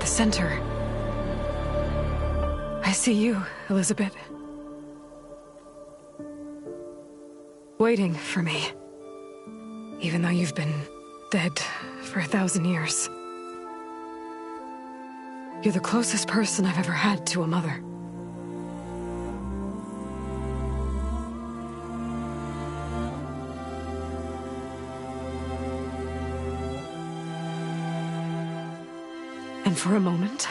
the center. I see you, Elizabeth. Waiting for me. Even though you've been dead for 1,000 years. You're the closest person I've ever had to a mother. And for a moment,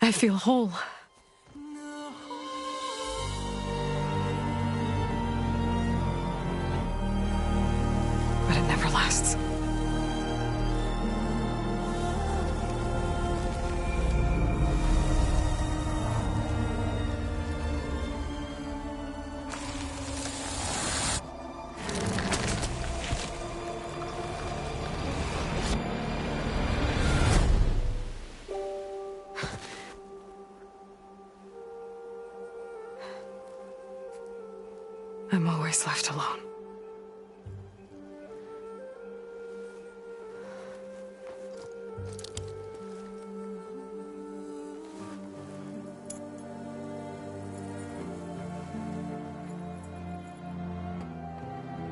I feel whole. But it never lasts. I'm always left alone.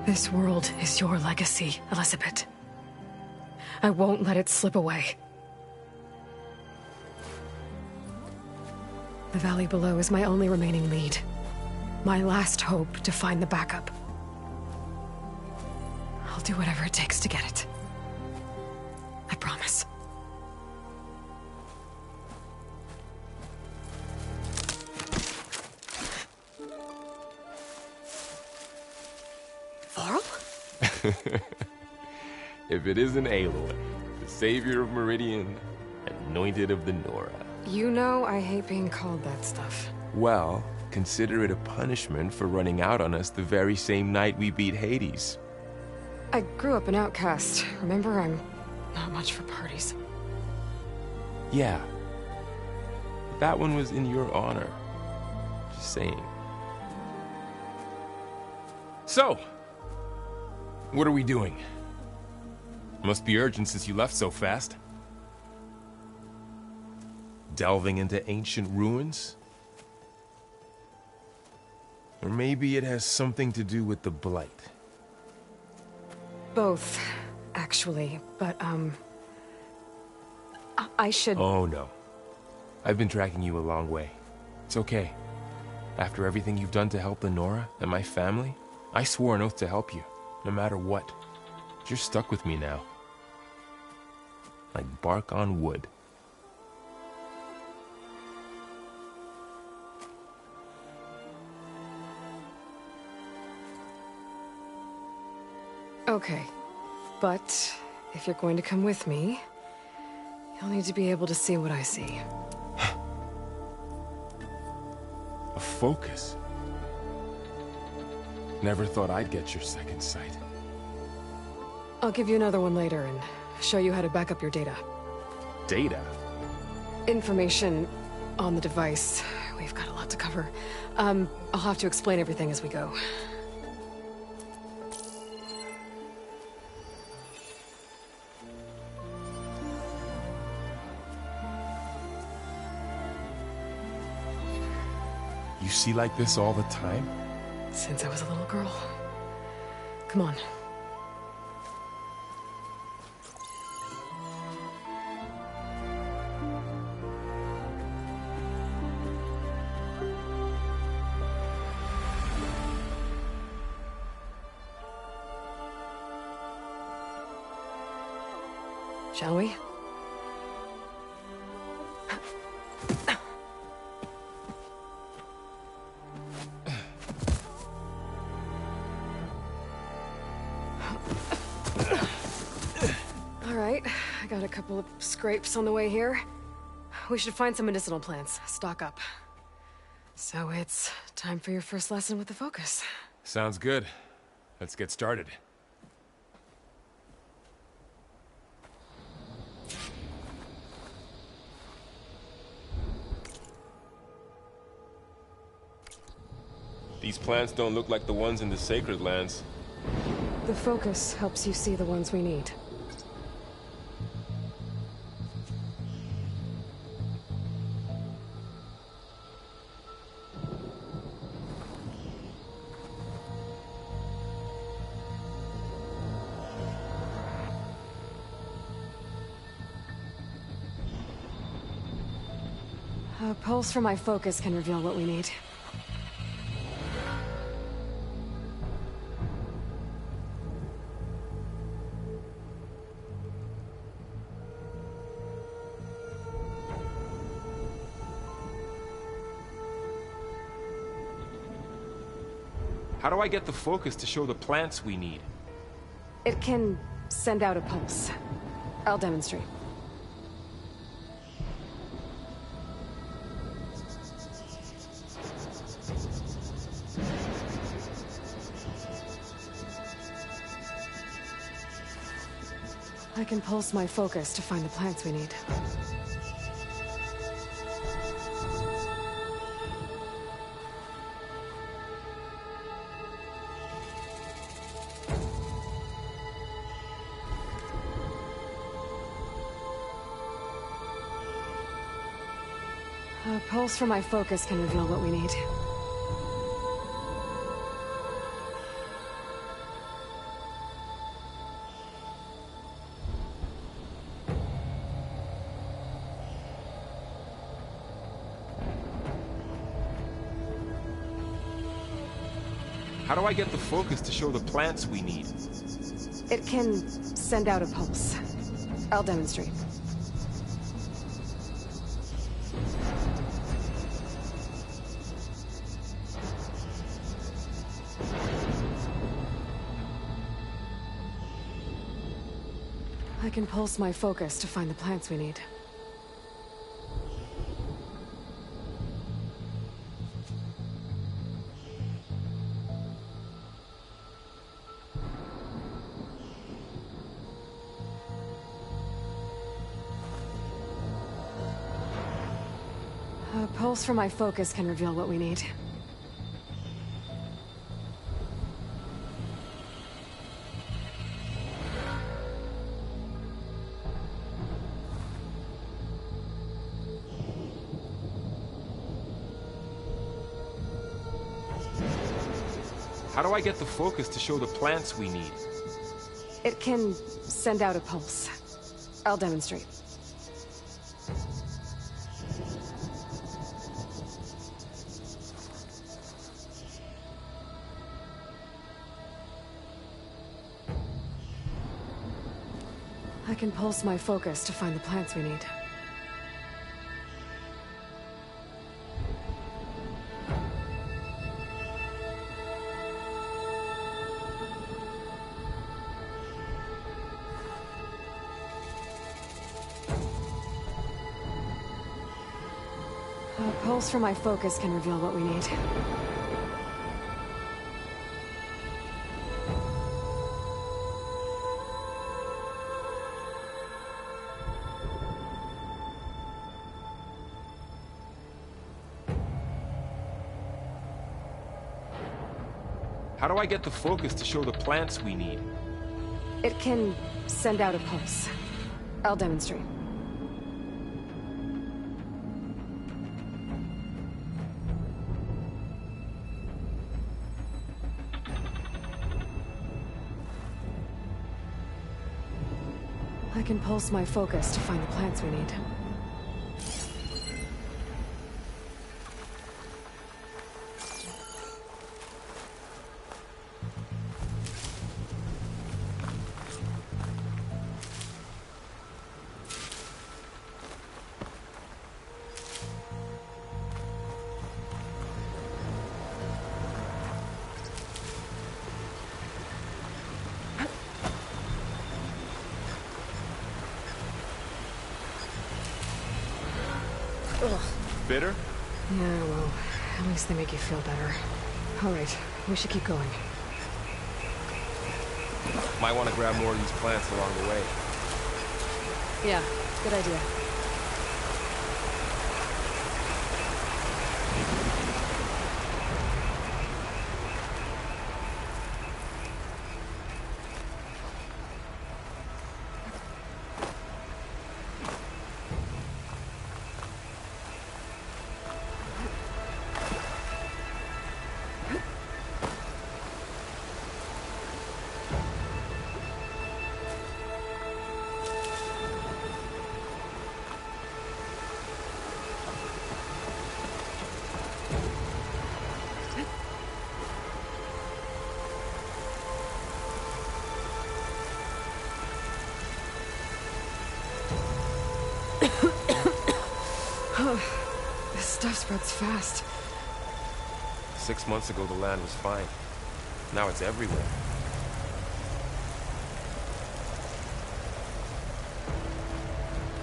This world is your legacy, Elizabeth. I won't let it slip away. The valley below is my only remaining lead. My last hope to find the backup. I'll do whatever it takes to get it. I promise. Varl? If it isn't Aloy, the savior of Meridian, anointed of the Nora. You know I hate being called that stuff. Well, consider it a punishment for running out on us the very same night we beat Hades. I grew up an outcast. Remember, I'm not much for parties. Yeah. That one was in your honor. Just saying. So, what are we doing? Must be urgent since you left so fast. Delving into ancient ruins? Or maybe it has something to do with the Blight. Both, actually, but, I should... Oh, no. I've been tracking you a long way. It's okay. After everything you've done to help the Nora and my family, I swore an oath to help you, no matter what. You're stuck with me now. Like bark on wood. Okay, but if you're going to come with me, you'll need to be able to see what I see. A focus? Never thought I'd get your second sight. I'll give you another one later and show you how to back up your data. Data? Information on the device. We've got a lot to cover. I'll have to explain everything as we go. You see like this all the time? Since I was a little girl. Come on. Shall we? All right, I got a couple of scrapes on the way here. We should find some medicinal plants, stock up. So it's time for your first lesson with the focus. Sounds good. Let's get started. These plants don't look like the ones in the Sacred Lands. The focus helps you see the ones we need. A pulse from my focus can reveal what we need. How do I get the focus to show the plants we need? It can send out a pulse. I'll demonstrate. I can pulse my focus to find the plants we need. A pulse from my focus can reveal what we need. How do I get the focus to show the plants we need? It can send out a pulse. I'll demonstrate. I can pulse my focus to find the plants we need. A pulse from my focus can reveal what we need. How do I get the focus to show the plants we need? It can send out a pulse. I'll demonstrate. I can pulse my focus to find the plants we need. A pulse from my focus can reveal what we need. How do I get the focus to show the plants we need? It can send out a pulse. I'll demonstrate. I can pulse my focus to find the plants we need. Ugh. Bitter? Yeah, well, at least they make you feel better. All right, we should keep going. Might want to grab more of these plants along the way. Yeah, good idea. This stuff spreads fast. 6 months ago, the land was fine. Now it's everywhere.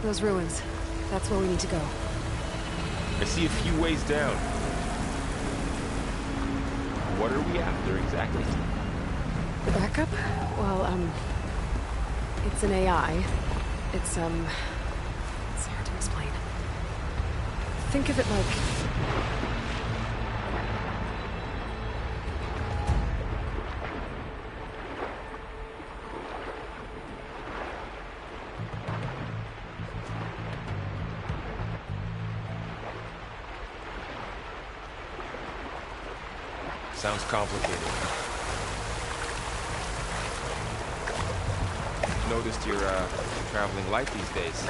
Those ruins. That's where we need to go. I see a few ways down. What are we after exactly? The backup? Well, it's an AI. It's hard to explain. Think of it like... Sounds complicated. Noticed you're traveling light these days.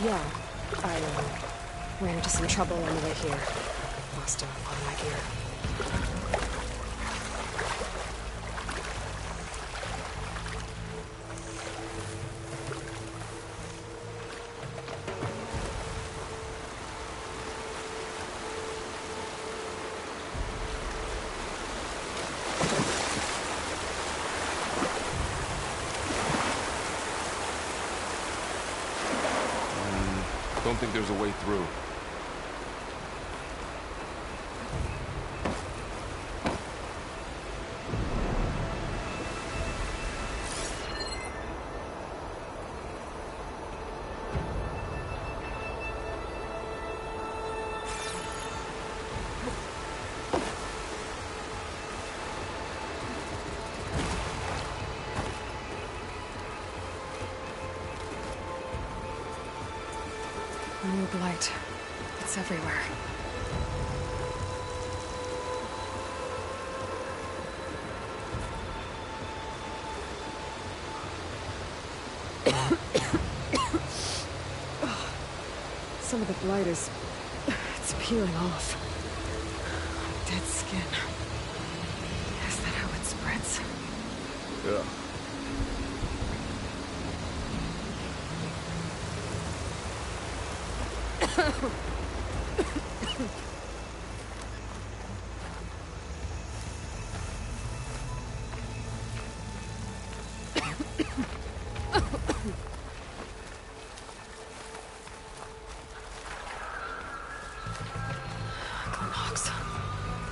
Yeah, I ran into some trouble on the way here. Lost a lot of my gear. Don't think there's a way through. No blight. It's everywhere. Some of the blight is... it's peeling off. Dead skin. Is that how it spreads? Ugh.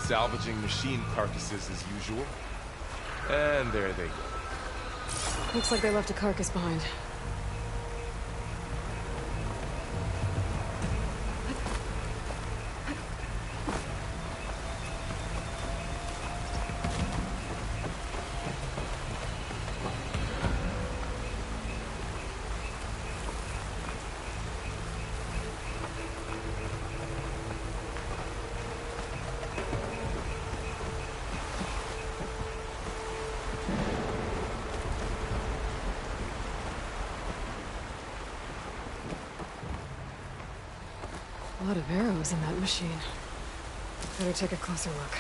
Salvaging machine carcasses as usual. And there they go. Looks like they left a carcass behind. A lot of arrows in that machine. Better take a closer look.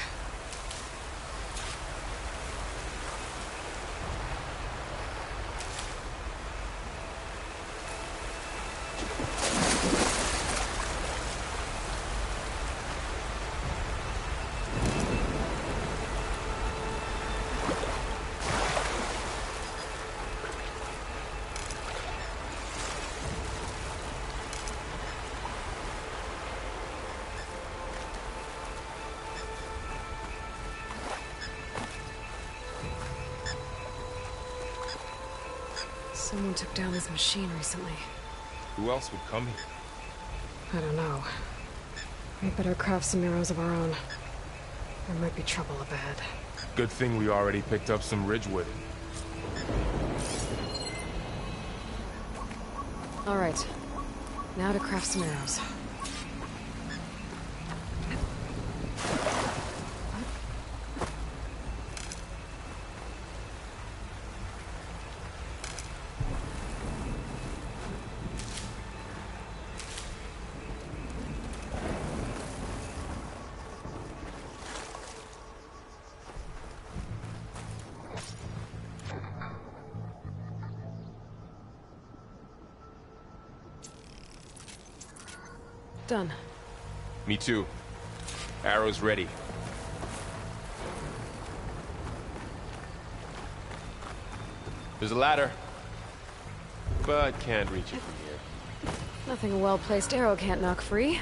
Someone took down this machine recently. Who else would come here? I don't know. We better craft some arrows of our own. There might be trouble up ahead. Good thing we already picked up some ridgewood. All right. Now to craft some arrows. Done. Me too. Arrows ready. There's a ladder, but can't reach it from here. Nothing a well-placed arrow can't knock free.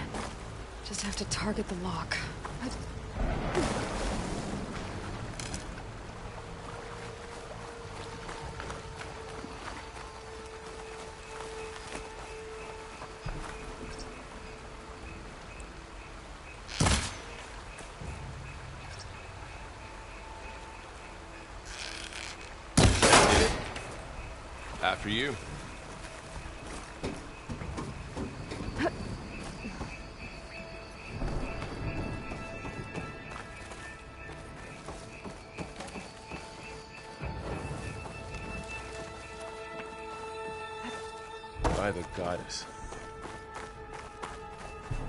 Just have to target the lock. What? After you. By the goddess.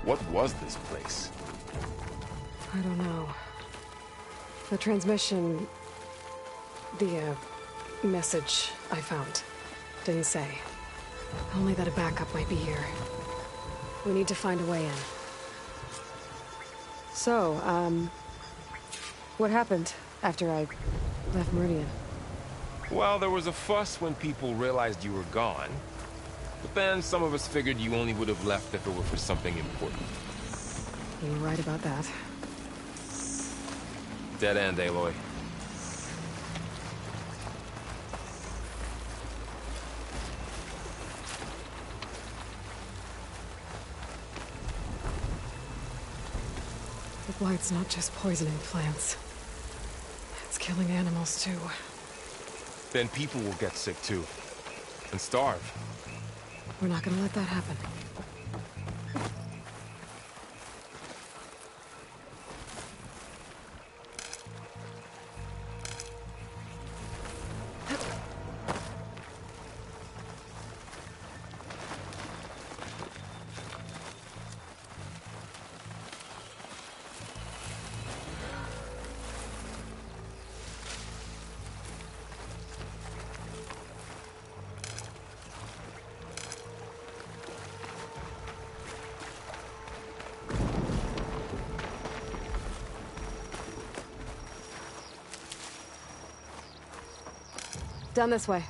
What was this place? I don't know. The transmission... The, message I found. Didn't say. Only that a backup might be here. We need to find a way in. So, what happened after I left Meridian? Well, there was a fuss when people realized you were gone. But then some of us figured you only would have left if it were for something important. You were right about that. Dead end, Aloy. The blight's not just poisoning plants. It's killing animals, too. Then people will get sick, too. And starve. We're not gonna let that happen. Down this way.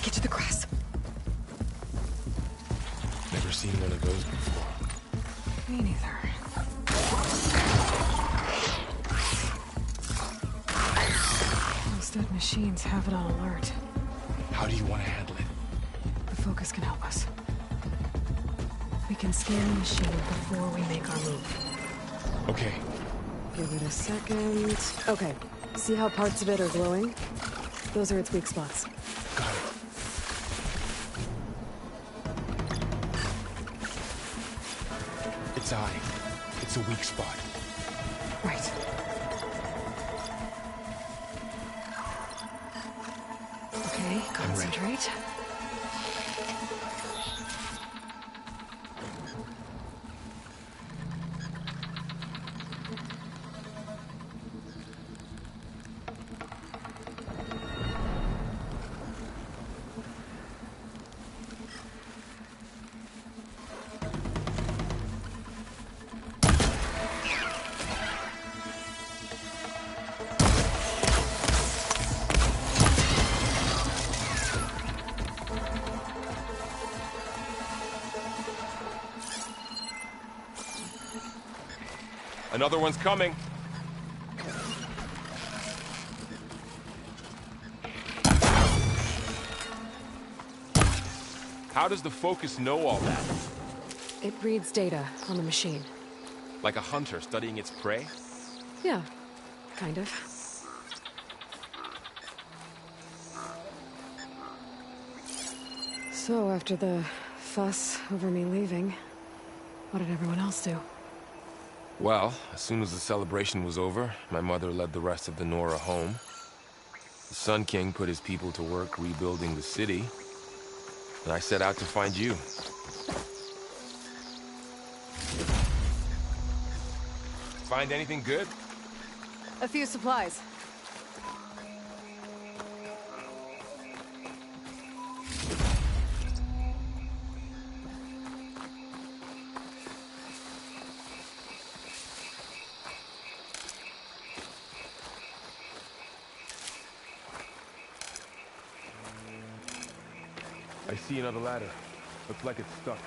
Get to the grass. Never seen one of those before. Me neither. Those dead machines have it on alert. How do you want to handle it? The focus can help us. We can scan the machine before we make our move. Okay. Give it a second. Okay. See how parts of it are glowing? Those are its weak spots. Got it. Its eye. It's a weak spot. Right. Okay, concentrate. Another one's coming. How does the focus know all that? It reads data on the machine. Like a hunter studying its prey? Yeah, kind of. So, after the fuss over me leaving, what did everyone else do? Well, as soon as the celebration was over, my mother led the rest of the Nora home. The Sun King put his people to work rebuilding the city, and I set out to find you. Find anything good? A few supplies. I see another ladder. Looks like it's stuck.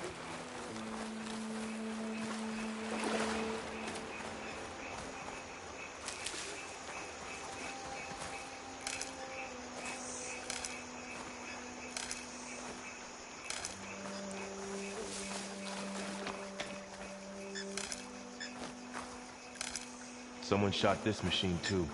Someone shot this machine too.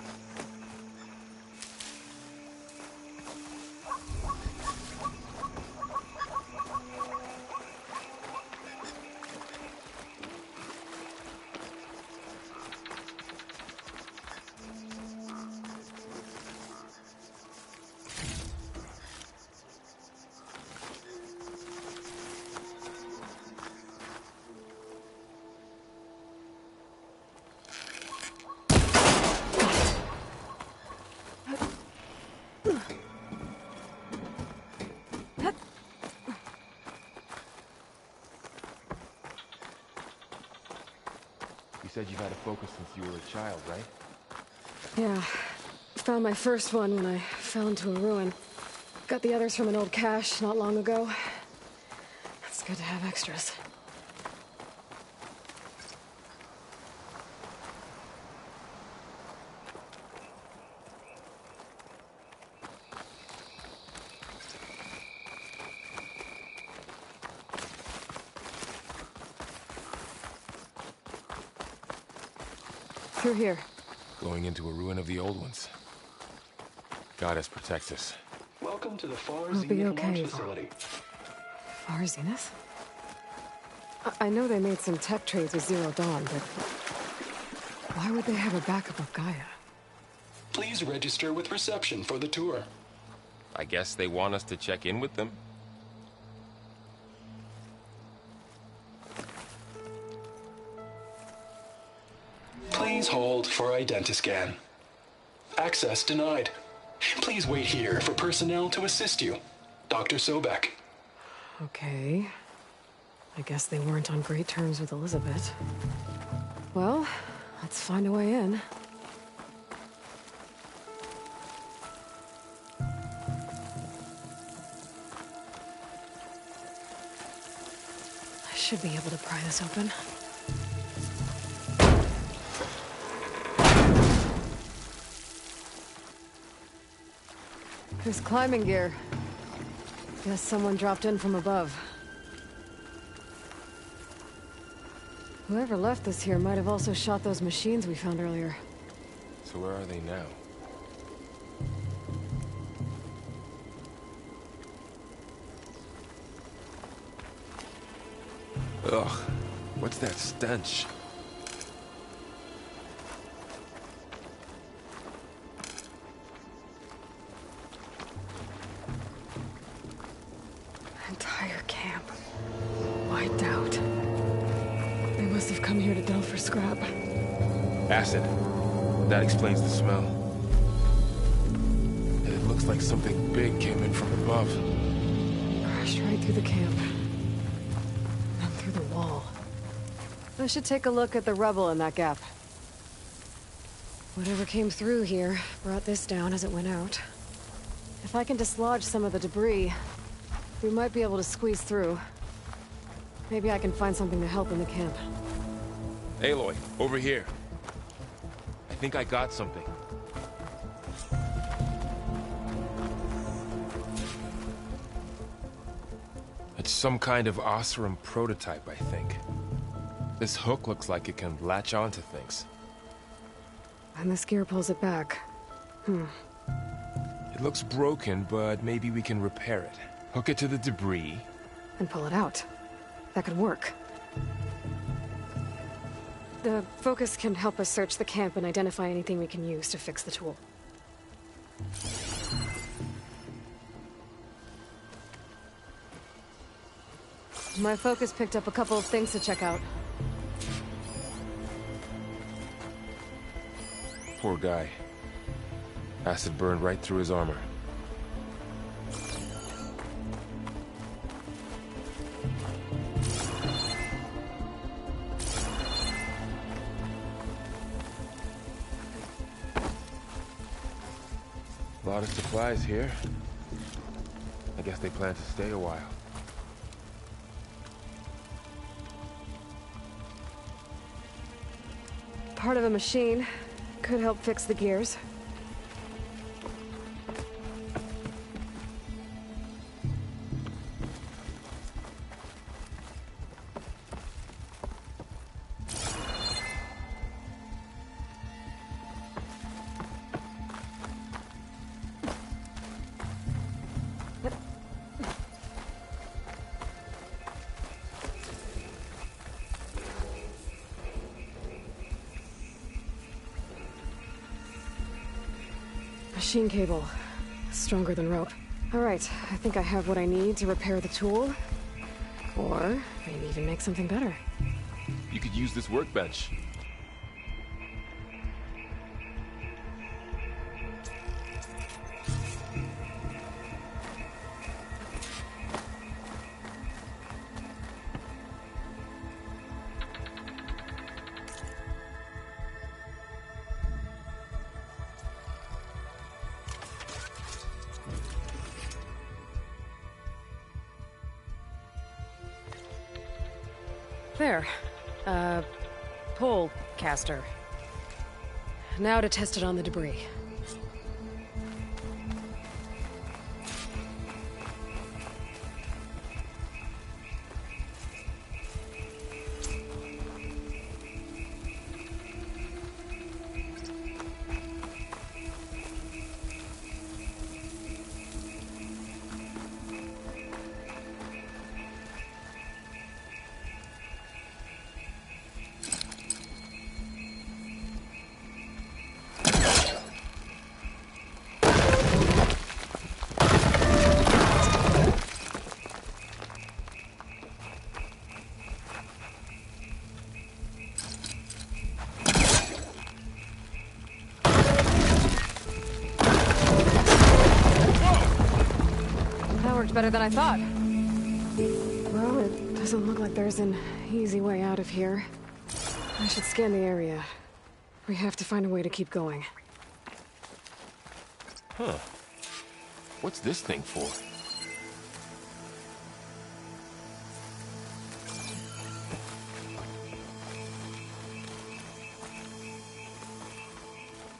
You said you've had a focus since you were a child, right? Yeah. Found my first one when I fell into a ruin. Got the others from an old cache not long ago. It's good to have extras. Through here. Going into a ruin of the old ones. Goddess protects us. Welcome to the Far I'll be Zenith okay. launch facility. Far Zenith? I know they made some tech trades with Zero Dawn, but why would they have a backup of Gaia? Please register with reception for the tour. I guess they want us to check in with them? Please hold for identiscan. Access denied. Please wait here for personnel to assist you. Dr. Sobek. Okay. I guess they weren't on great terms with Elizabeth. Well, let's find a way in. I should be able to pry this open. There's climbing gear. Guess someone dropped in from above. Whoever left this here might have also shot those machines we found earlier. So where are they now? Ugh, what's that stench? Entire camp. Wiped out. They must have come here to delve for scrap. Acid. That explains the smell. And it looks like something big came in from above. Crashed right through the camp. And through the wall. I should take a look at the rubble in that gap. Whatever came through here brought this down as it went out. If I can dislodge some of the debris, we might be able to squeeze through. Maybe I can find something to help in the camp. Aloy, over here. I think I got something. It's some kind of Osram prototype, I think. This hook looks like it can latch onto things. And this gear pulls it back. It looks broken, but maybe we can repair it. Hook it to the debris. And pull it out. That could work. The focus can help us search the camp and identify anything we can use to fix the tool. My focus picked up a couple of things to check out. Poor guy. Acid burned right through his armor. A lot of supplies here. I guess they plan to stay a while. Part of a machine. Could help fix the gears. Machine cable. Stronger than rope. Alright, I think I have what I need to repair the tool. Or maybe even make something better. You could use this workbench. There. Pole caster. Now to test it on the debris. Better than I thought. Well, it doesn't look like there's an easy way out of here. I should scan the area. We have to find a way to keep going. Huh. What's this thing for?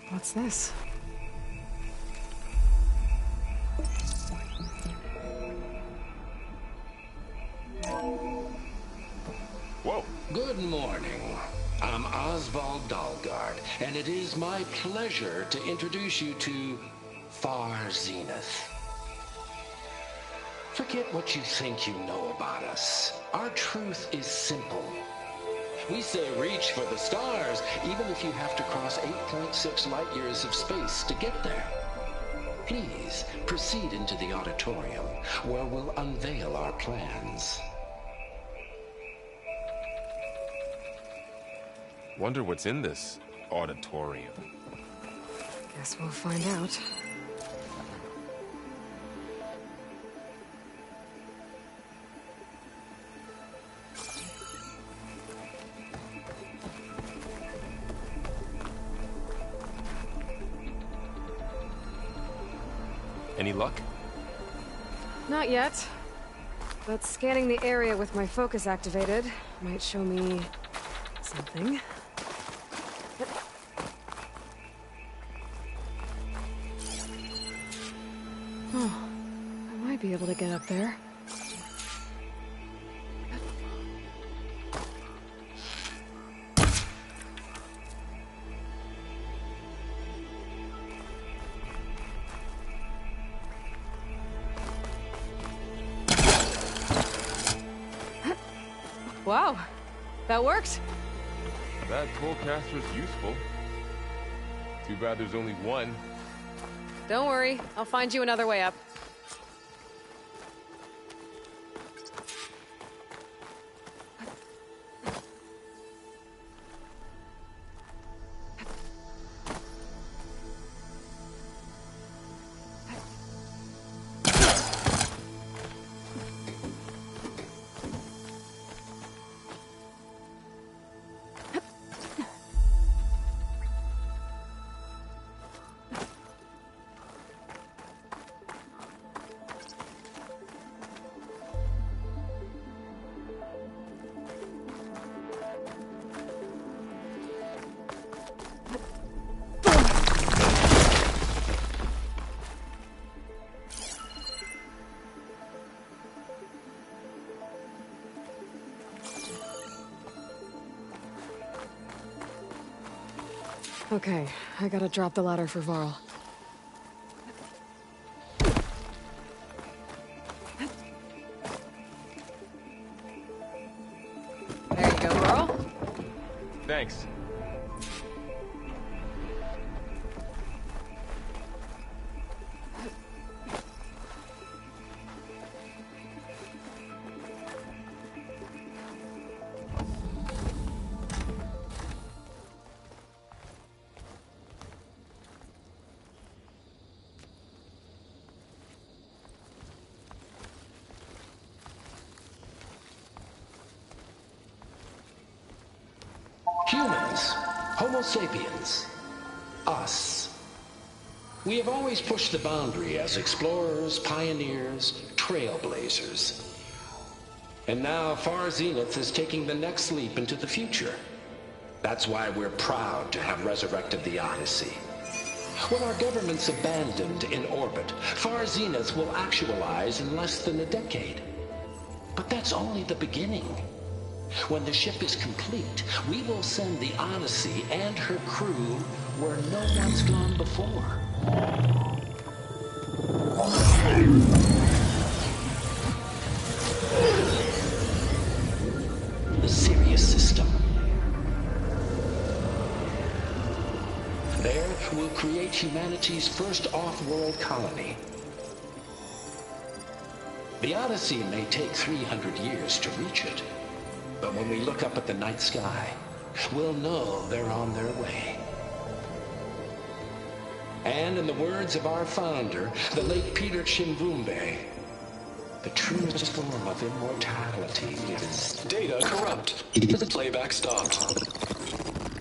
What's this? Whoa. Good morning. I'm Oswald Dalgard, and it is my pleasure to introduce you to Far Zenith. Forget what you think you know about us. Our truth is simple. We say reach for the stars, even if you have to cross 8.6 light years of space to get there. Please proceed into the auditorium, where we'll unveil our plans. Wonder what's in this auditorium. Guess we'll find out. Any luck? Not yet. But scanning the area with my focus activated might show me something. Oh, I might be able to get up there. Wow, that worked. That pole caster's useful. Too bad there's only one. Don't worry, I'll find you another way up. Okay, I gotta drop the ladder for Varl. There you go, Varl. Thanks. Humans, Homo sapiens, us. We have always pushed the boundary as explorers, pioneers, trailblazers. And now Far Zenith is taking the next leap into the future. That's why we're proud to have resurrected the Odyssey. When our government's abandoned in orbit, Far Zenith will actualize in less than a decade. But that's only the beginning. When the ship is complete, we will send the Odyssey and her crew where no one's gone before. The Sirius system. There, we'll create humanity's first off-world colony. The Odyssey may take 300 years to reach it. But when we look up at the night sky, we'll know they're on their way. And in the words of our founder, the late Peter Chimbumbe, the truest form of immortality is... Data corrupt. Playback stopped.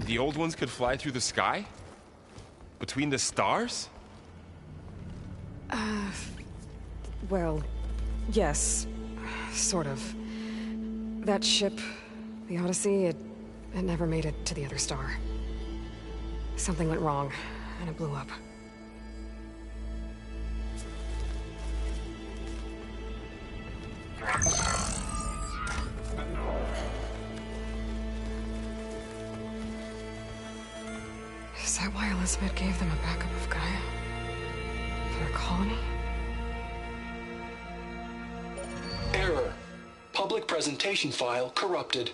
The old ones could fly through the sky? Between the stars? Well, yes. Sort of. That ship, the Odyssey, it never made it to the other star. Something went wrong, and it blew up. Is that why Elizabeth gave them a backup of Gaia? For their colony? Error. Public presentation file corrupted.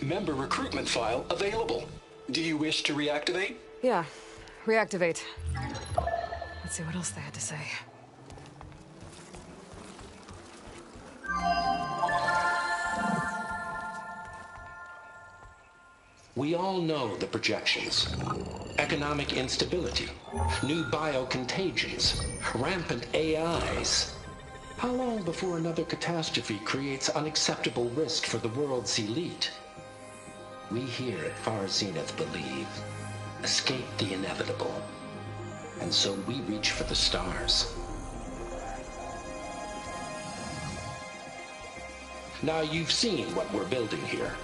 Member recruitment file available. Do you wish to reactivate? Yeah. Reactivate. Let's see what else they had to say. We all know the projections. Economic instability, new biocontagions, rampant AIs. How long before another catastrophe creates unacceptable risk for the world's elite? We here at Far Zenith believe, escape the inevitable. And so we reach for the stars. Now you've seen what we're building here.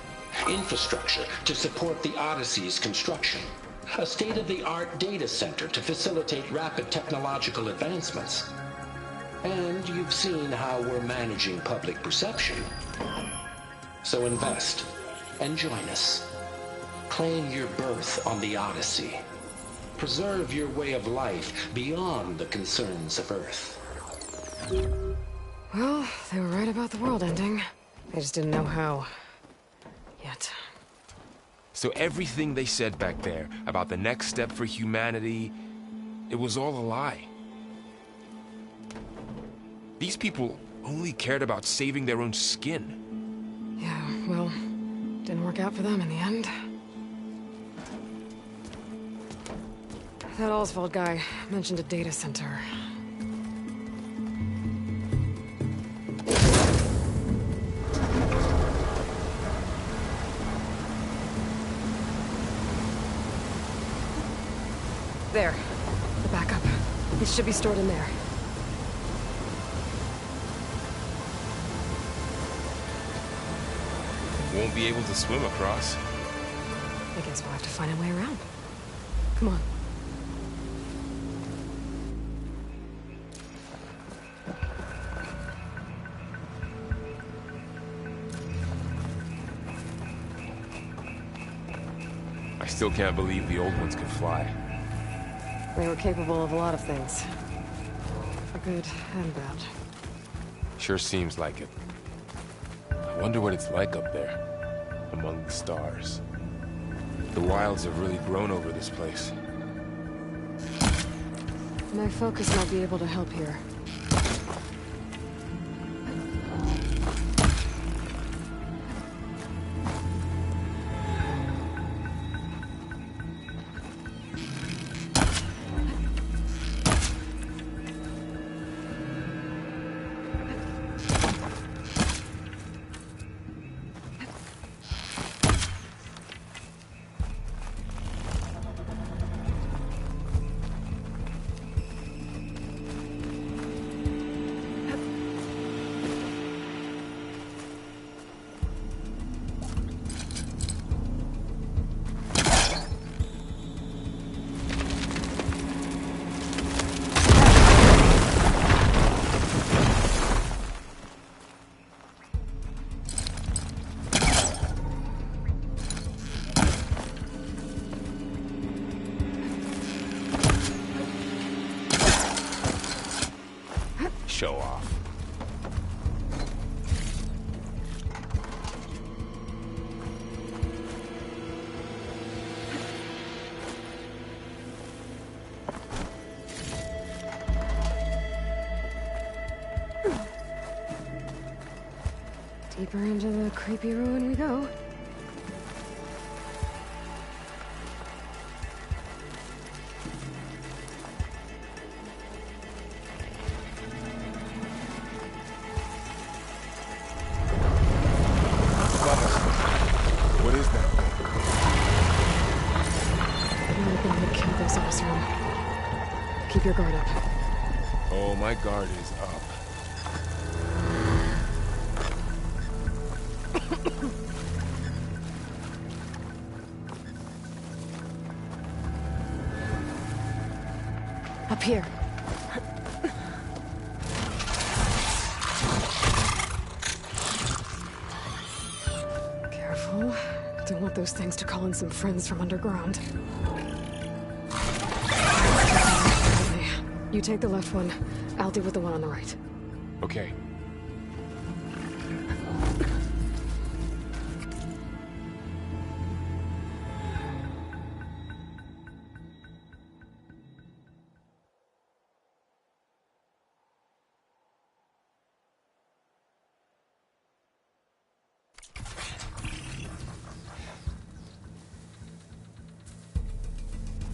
Infrastructure to support the Odyssey's construction. A state-of-the-art data center to facilitate rapid technological advancements. And you've seen how we're managing public perception. So invest and join us. Claim your berth on the Odyssey. Preserve your way of life beyond the concerns of Earth. Well, they were right about the world ending. They just didn't know how. Yet. So everything they said back there about the next step for humanity, it was all a lie. These people only cared about saving their own skin. Yeah, well, didn't work out for them in the end. That Oswald guy mentioned a data center. There. The backup. It should be stored in there. Won't be able to swim across. I guess we'll have to find a way around. Come on. I still can't believe the old ones could fly. They were capable of a lot of things. For good and bad. Sure seems like it. I wonder what it's like up there, among the stars. The wilds have really grown over this place. My focus might be able to help here. Show off. Deeper into the creepy ruin we go. What is that thing? You're gonna kill those officer. Keep your guard up. Oh, my guard is up. Up here. Careful. Don't want those things to call in some friends from underground. You take the left one. I'll deal with the one on the right. Okay.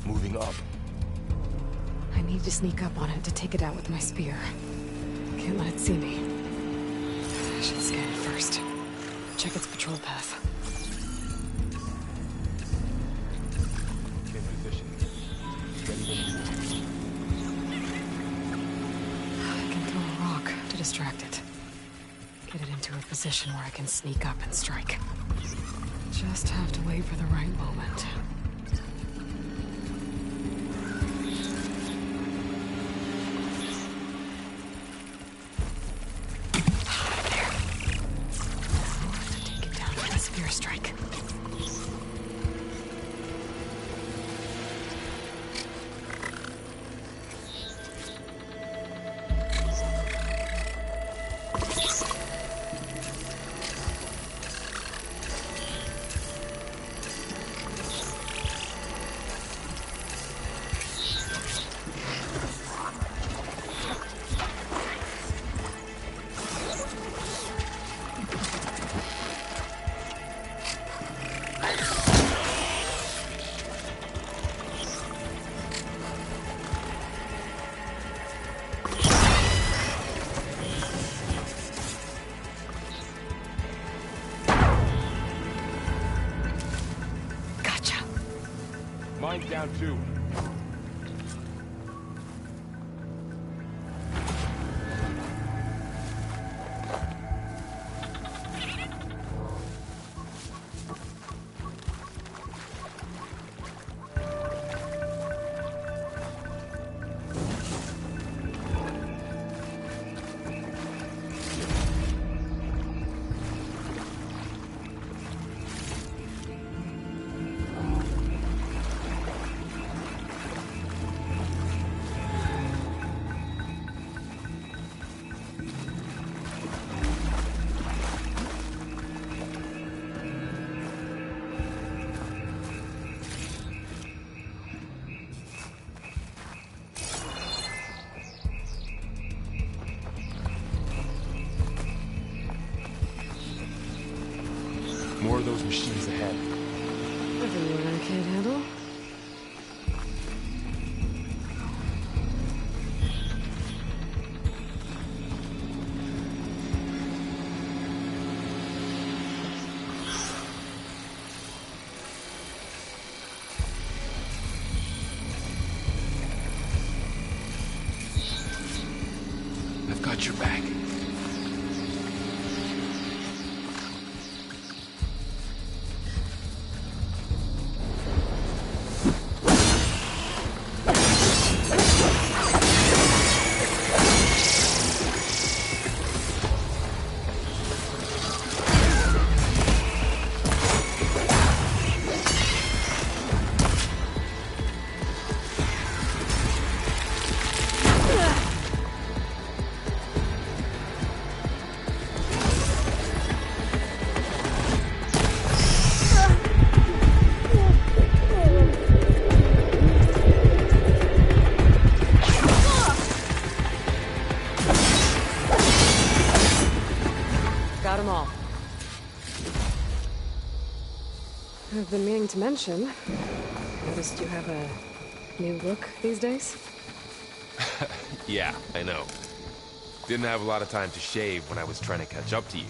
Moving up. I need to sneak up on it to take it out with my spear. Can't let it see me. I should scan it first. Check its patrol path. In position. I can throw a rock to distract it. Get it into a position where I can sneak up and strike. Just have to wait for the right moment. Strike. Mine's down too. machines ahead. Nothing you and I can't handle. I've got your back. Got them all. I've been meaning to mention, noticed you have a new look these days? Yeah, I know. Didn't have a lot of time to shave when I was trying to catch up to you.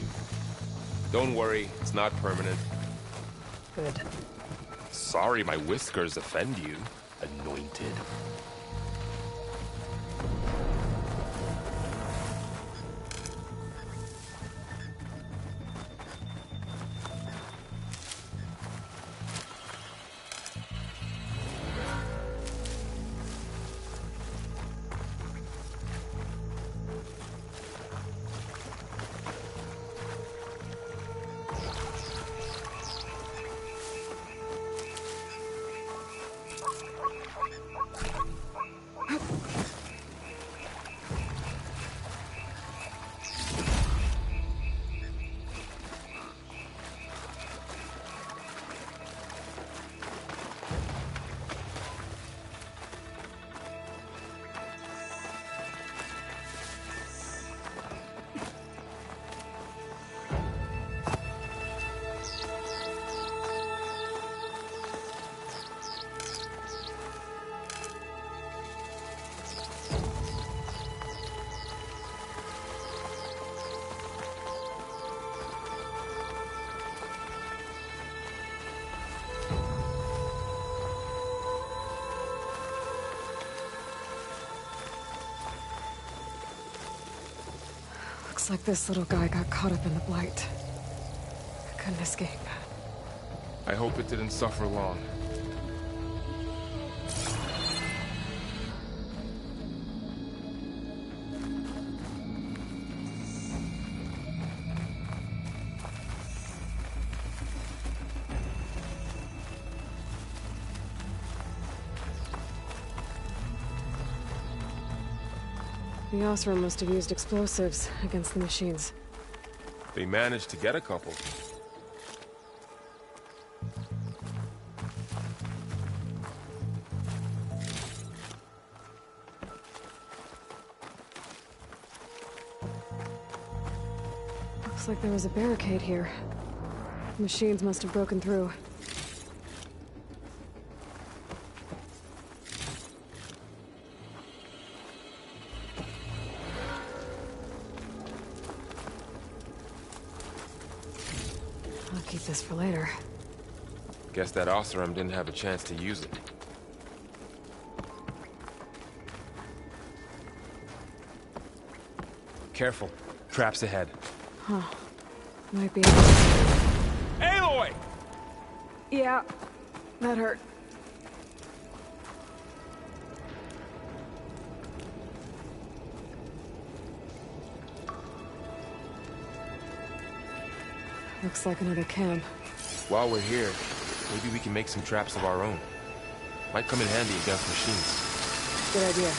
Don't worry, it's not permanent. Good. Sorry my whiskers offend you, anointed. Looks like this little guy got caught up in the blight. Couldn't escape. I hope it didn't suffer long. The Osram must have used explosives against the machines. They managed to get a couple. Looks like there was a barricade here. Machines must have broken through. I'll keep this for later. Guess that Osram didn't have a chance to use it. Careful. Traps ahead. Huh. Might be... Aloy! Yeah, that hurt. Looks like another camp. While we're here, maybe we can make some traps of our own. Might come in handy against machines. Good idea.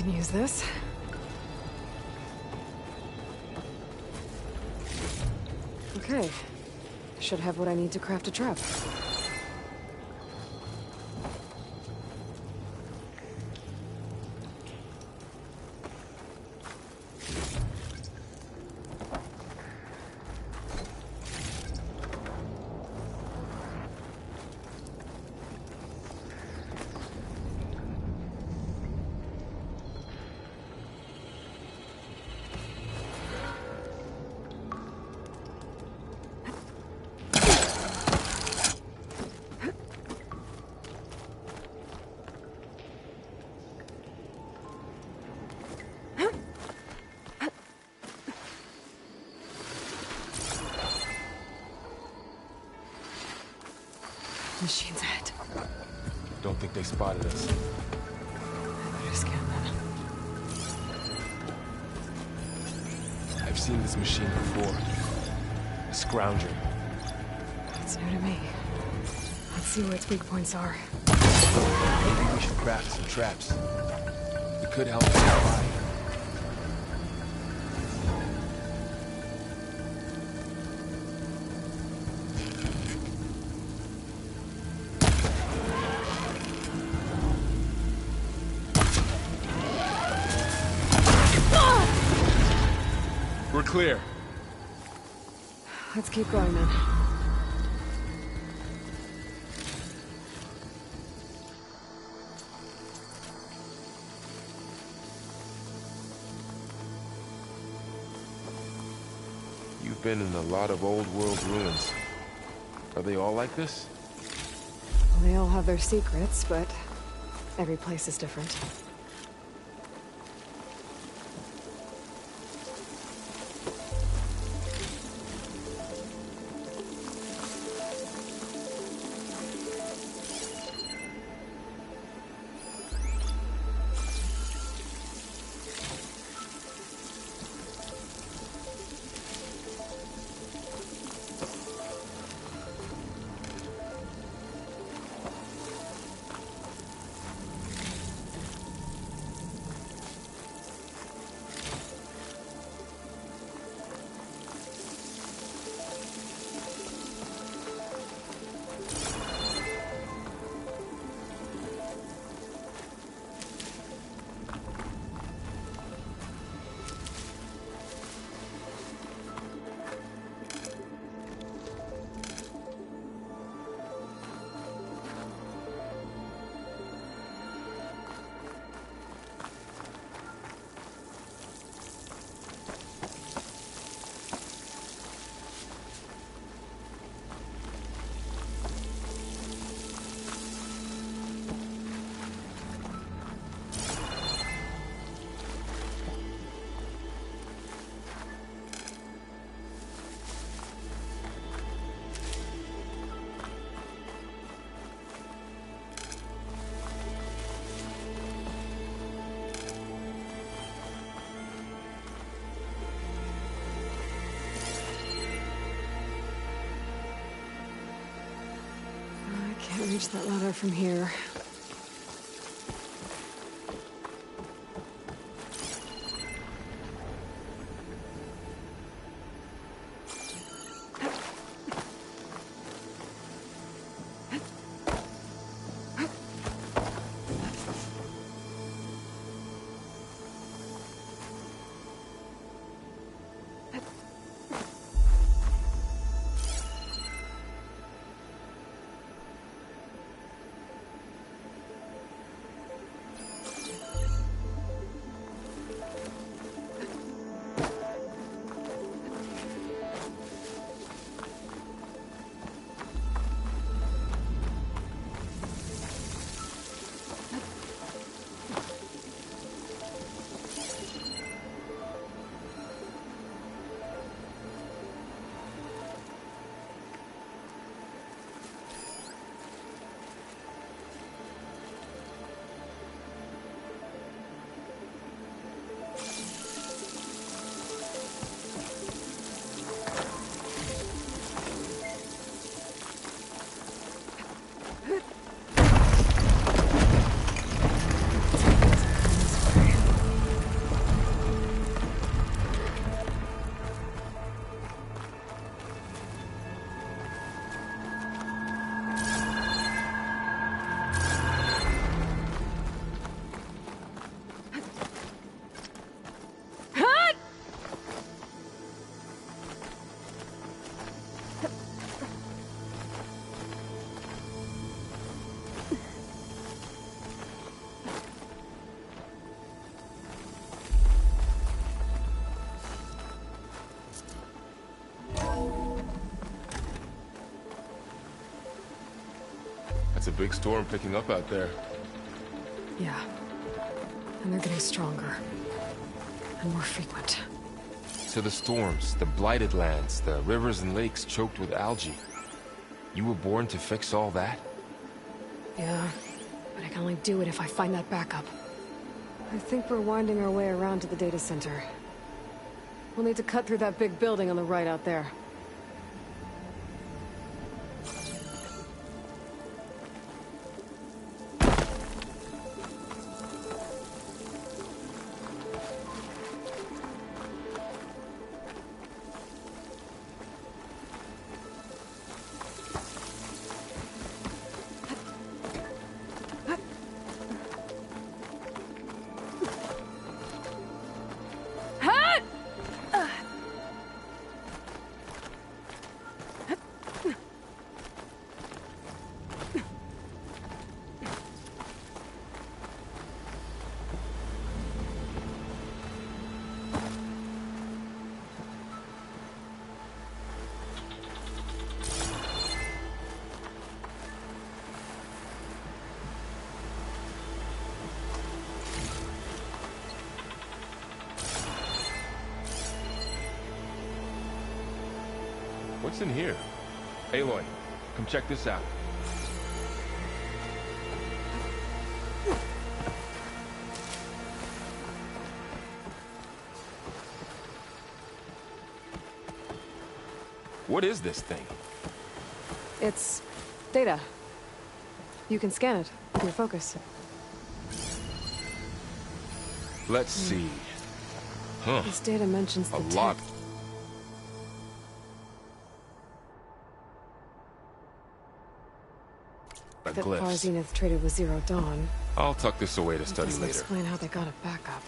can use this. Okay. Should have what I need to craft a trap. Machine's ahead. Don't think they spotted us. I better scan them. I've seen this machine before. A scrounger. It's new to me. Let's see where its weak points are. Maybe we should craft some traps. It could help us survive. We're clear. Let's keep going then. You've been in a lot of old world ruins. Are they all like this? Well, they all have their secrets, but every place is different. Can't reach that ladder from here. That's a big storm picking up out there. Yeah. And they're getting stronger. And more frequent. So the storms, the blighted lands, the rivers and lakes choked with algae. You were born to fix all that? Yeah. But I can only do it if I find that backup. I think we're winding our way around to the data center. We'll need to cut through that big building on the right out there. What's in here? Aloy, come check this out. What is this thing? It's data. You can scan it with your focus. Let's see. Huh. This data mentions the A lot. that Glyphs. Far Zenith traded with Zero Dawn. I'll tuck this away to study Doesn't later. explain how they got it back up.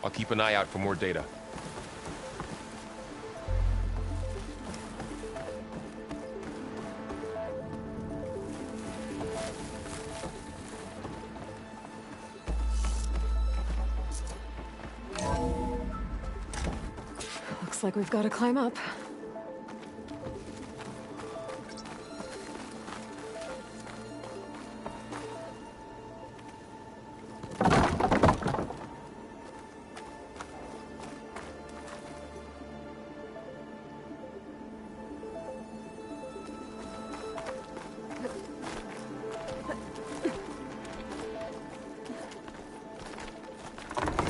I'll keep an eye out for more data. Looks like we've got to climb up.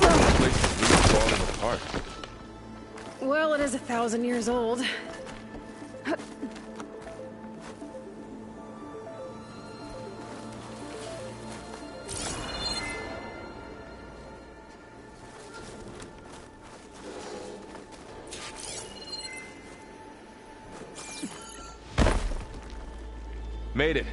This place is really falling apart. Well, it is 1,000 years old. Made it.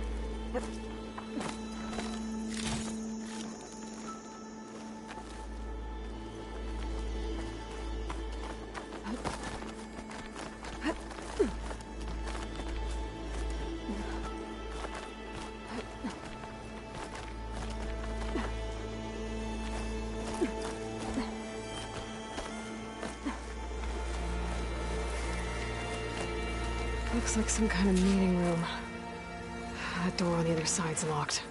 Looks like some kind of meeting room. That door on the other side's locked.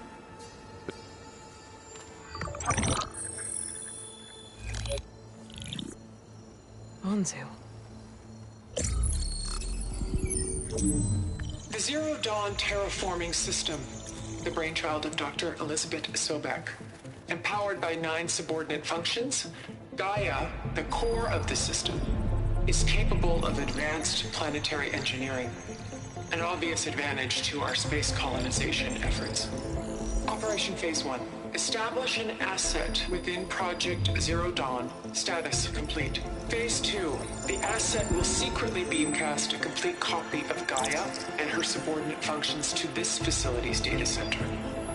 Anzu. The Zero Dawn terraforming system, the brainchild of Dr. Elizabeth Sobek. Empowered by 9 subordinate functions, Gaia, the core of the system, is capable of advanced planetary engineering, an obvious advantage to our space colonization efforts. Operation Phase 1. Establish an asset within Project Zero Dawn. Status complete. Phase 2. The asset will secretly beamcast a complete copy of Gaia and her subordinate functions to this facility's data center.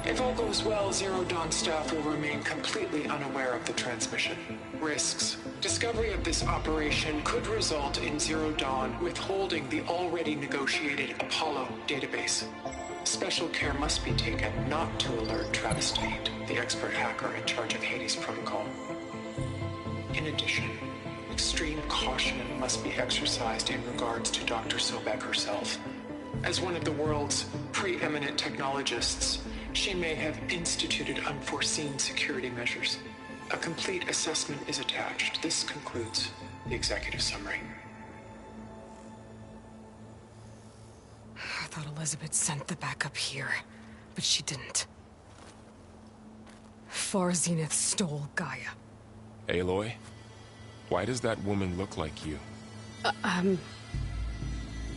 If all goes well, Zero Dawn staff will remain completely unaware of the transmission. Risks. Discovery of this operation could result in Zero Dawn withholding the already negotiated Apollo database. Special care must be taken not to alert Travis Tate, the expert hacker in charge of Hades Protocol. In addition, extreme caution must be exercised in regards to Dr. Sobek herself. As one of the world's preeminent technologists, she may have instituted unforeseen security measures. A complete assessment is attached. This concludes the executive summary. I thought Elizabeth sent the backup here, but she didn't. Far Zenith stole Gaia. Aloy, why does that woman look like you?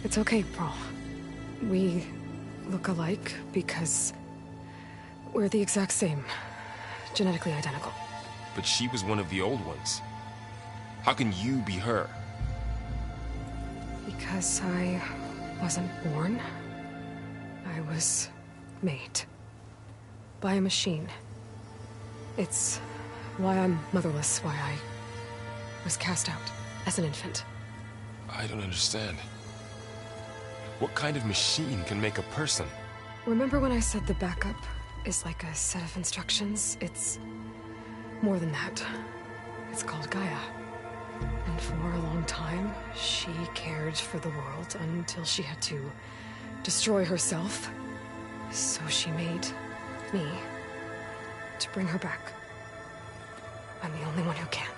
It's okay, Pearl. We look alike because we're the exact same. Genetically identical. But she was one of the old ones. How can you be her? Because I wasn't born. I was made. By a machine. It's why I'm motherless, why I was cast out as an infant. I don't understand. What kind of machine can make a person? Remember when I said the backup is like a set of instructions? It's more than that. It's called Gaia. And for a long time, she cared for the world until she had to destroy herself. So she made me to bring her back. I'm the only one who can.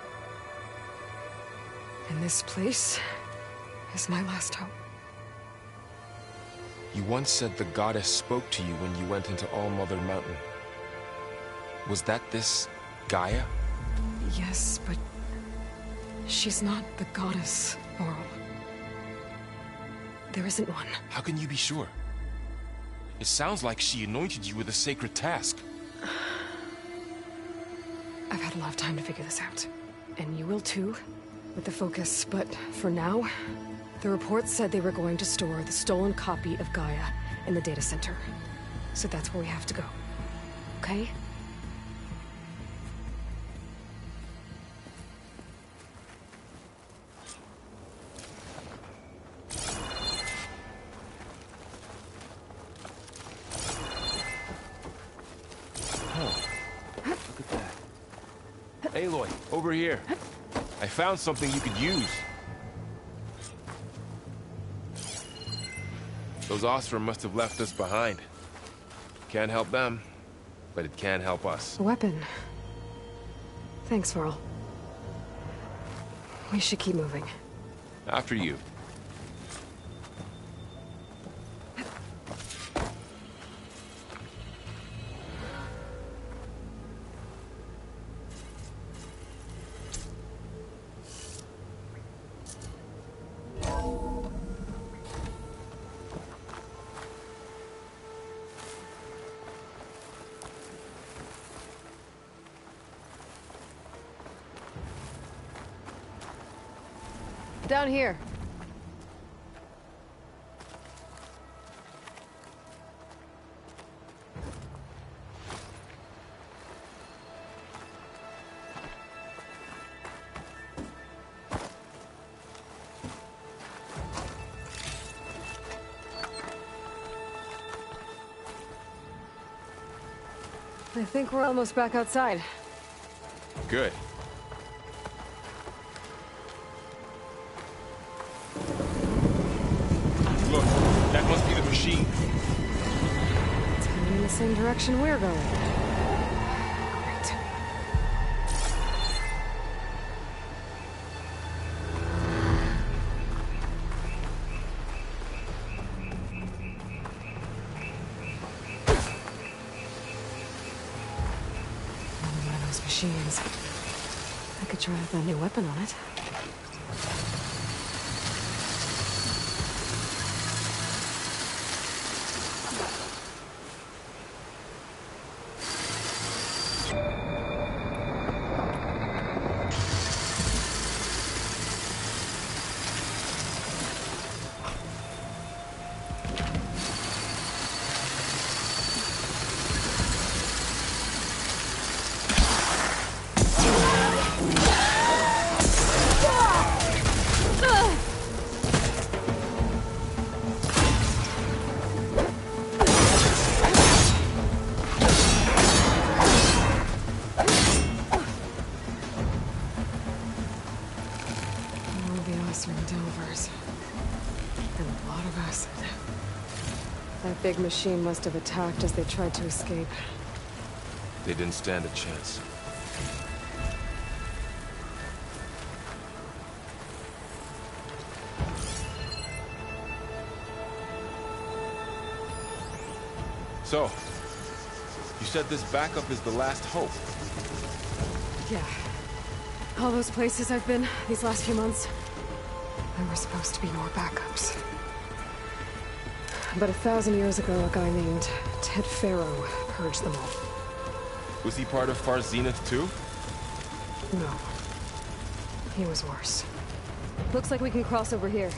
And this place is my last hope. You once said the goddess spoke to you when you went into All-Mother Mountain. Was that this Gaia? Yes, but she's not the goddess, Laurel. There isn't one. How can you be sure? It sounds like she anointed you with a sacred task. I've had a lot of time to figure this out. And you will too, with the focus. But for now, the report said they were going to store the stolen copy of Gaia in the data center. So that's where we have to go. Okay? Aloy, over here. I found something you could use. Those Ostrom must have left us behind. Can't help them, but it can help us. A weapon. Thanks, Varl. We should keep moving. After you. Down here. I think we're almost back outside. Good. Look, that must be the machine. It's heading in the same direction we're going. Great. One of those machines. I could try out that new weapon on it. Delvers. And a lot of acid. That big machine must have attacked as they tried to escape. They didn't stand a chance. So, you said this backup is the last hope. Yeah. All those places I've been these last few months, they were supposed to be your backups. But 1,000 years ago, a guy named Ted Faro purged them all. Was he part of Far Zenith too? No. He was worse. Looks like we can cross over here.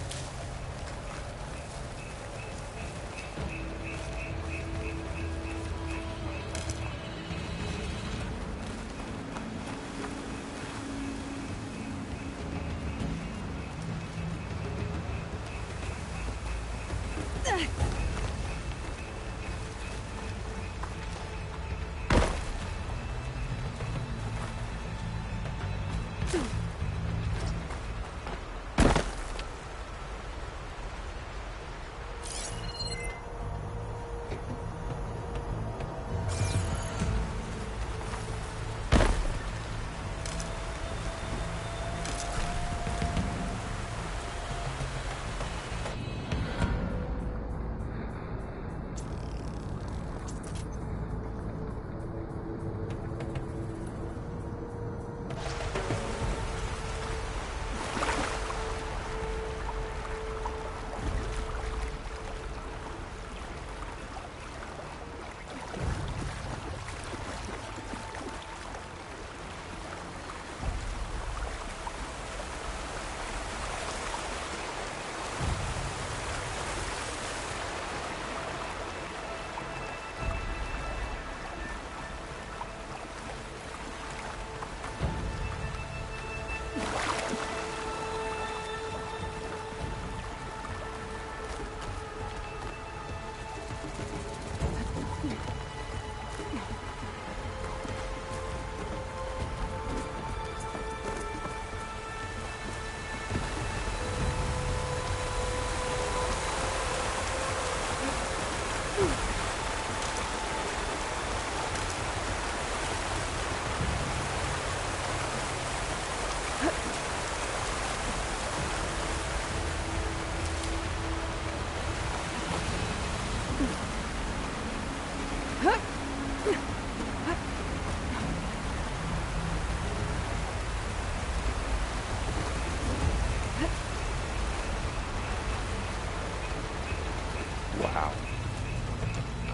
Wow.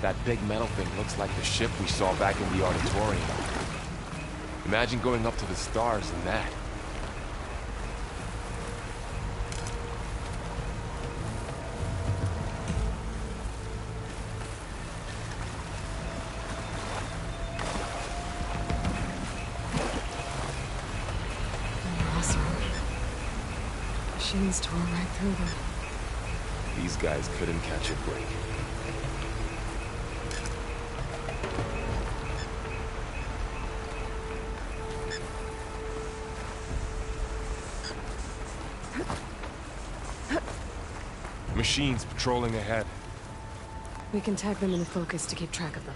That big metal thing looks like the ship we saw back in the auditorium. Imagine going up to the stars in that. Awesome. Machines tore right through them. These guys couldn't catch a break. Machines patrolling ahead. We can tag them in the focus to keep track of them.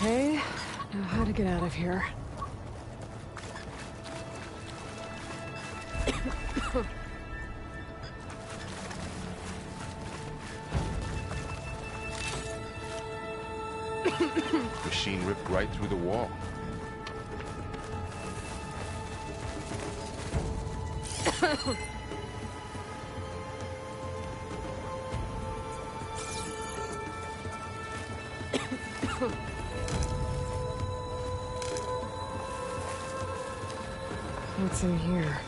Okay, now how to get out of here. Machine ripped right through the wall. What's in here?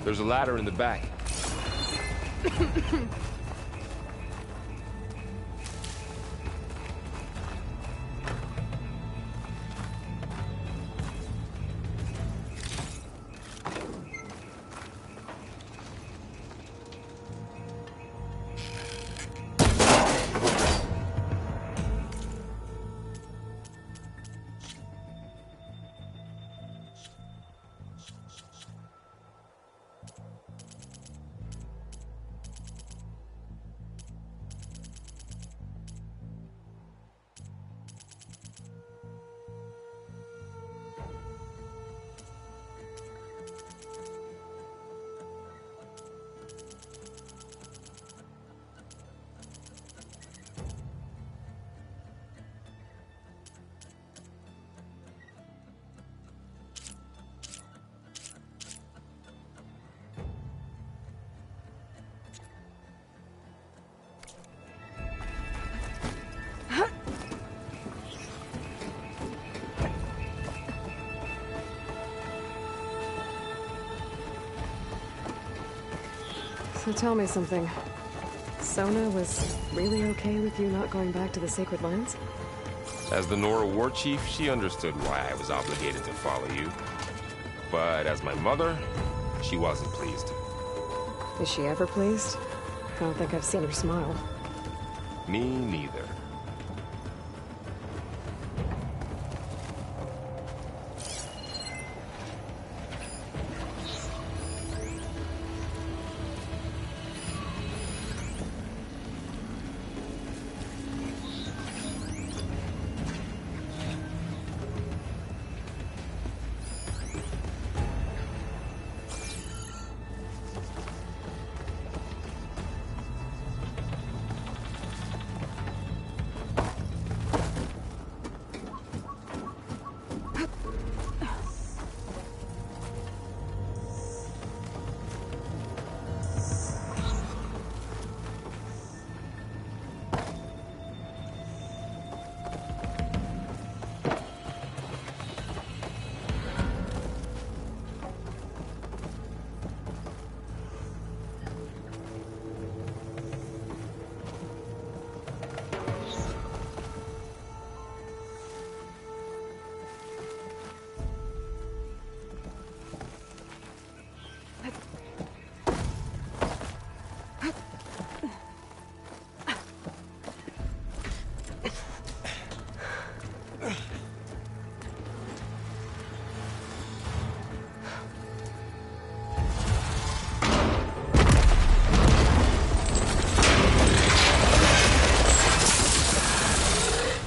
There's a ladder in the back. So tell me something. Sona was really okay with you not going back to the Sacred Lands? As the Nora war chief, she understood why I was obligated to follow you. But as my mother, she wasn't pleased. Is she ever pleased? I don't think I've seen her smile. Me neither.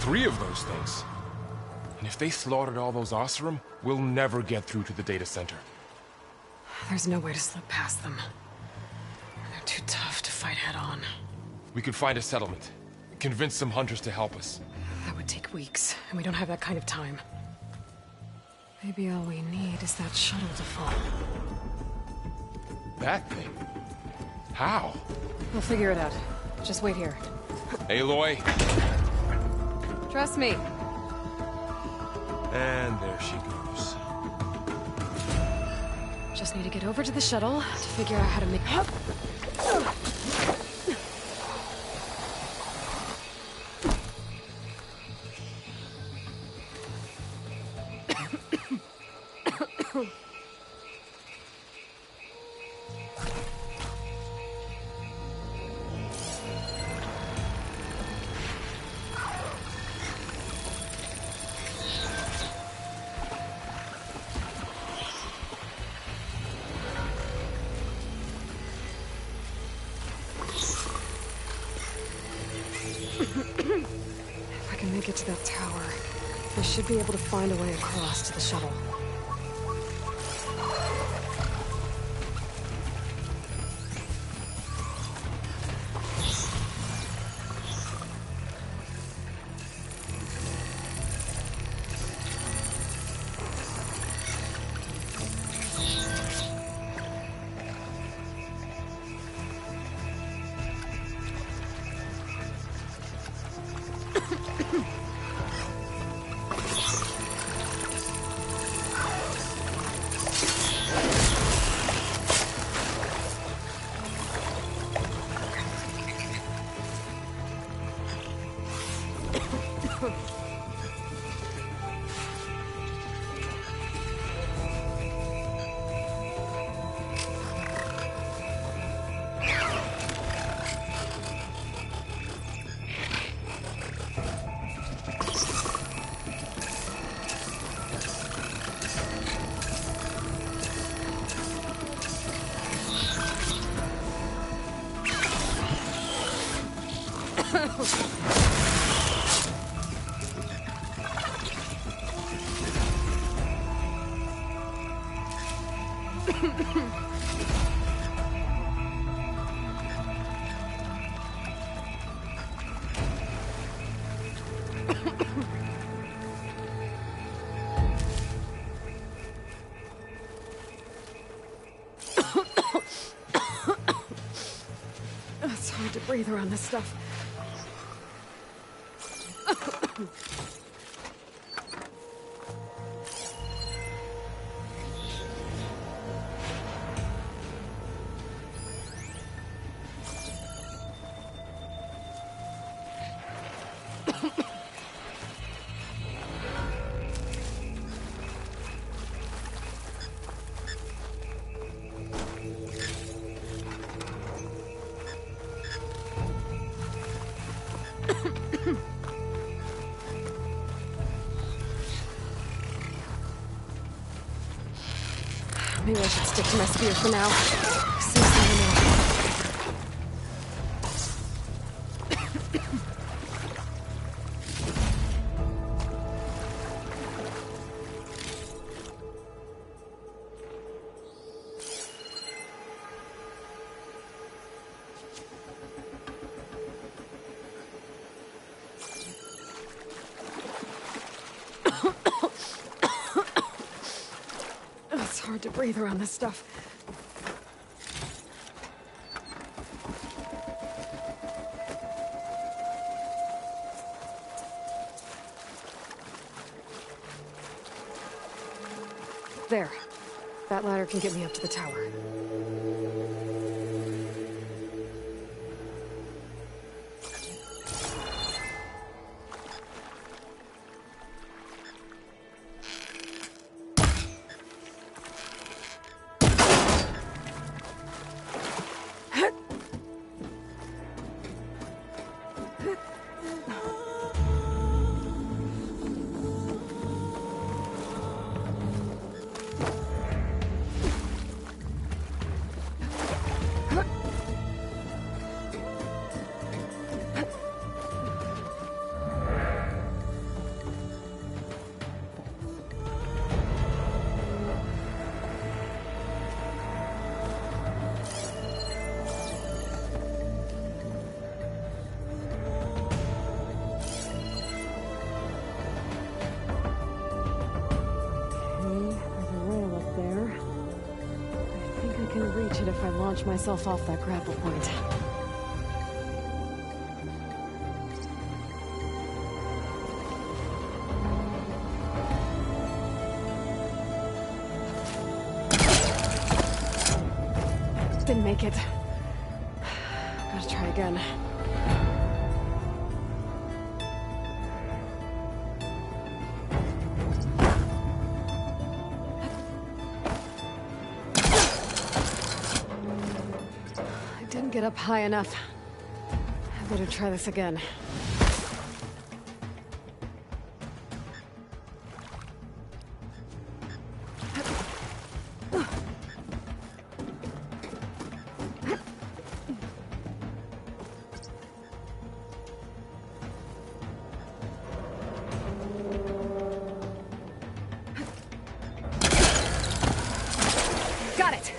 Three of those things. And if they slaughtered all those Oseram, we'll never get through to the data center. There's no way to slip past them. They're too tough to fight head-on. We could find a settlement. Convince some hunters to help us. That would take weeks, and we don't have that kind of time. Maybe all we need is that shuttle to fall. That thing? How? We'll figure it out. Just wait here. Aloy. Trust me. And there she goes. Just need to get over to the shuttle to figure out how to make... If I can make it to that tower, I should be able to find a way across to the shuttle. It's hard to breathe around this stuff. Maybe I should stick to my spear for now. See something else. It's hard to breathe around this stuff. There. That ladder can get me up to the tower. if I launch myself off that grapple point. Didn't make it. Gotta try again. I didn't get up high enough. I better try this again. Got it!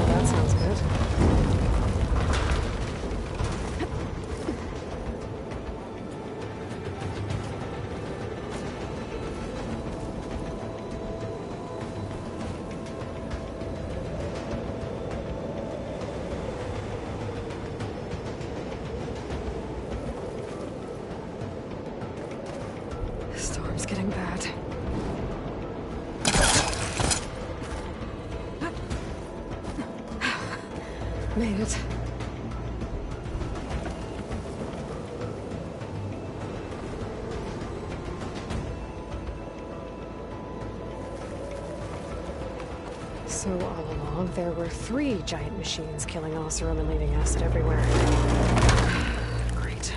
That sounds good. The storm's getting bad. Made it. So all along, there were 3 giant machines killing Oseram and leaving acid everywhere. Great.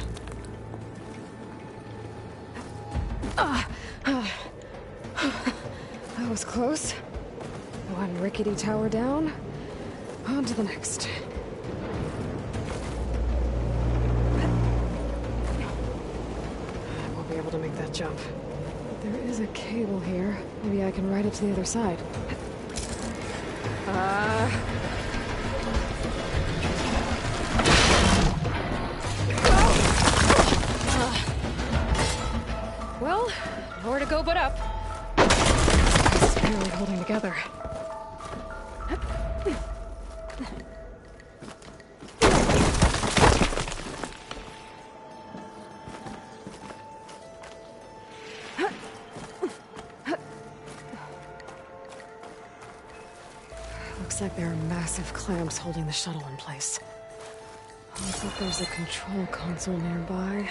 That was close. One rickety tower down. On to the next. I won't be able to make that jump. But there is a cable here. Maybe I can ride it to the other side. Well, nowhere to go but up. It's barely holding together. Looks like there are massive clamps holding the shuttle in place. Looks like there's a control console nearby.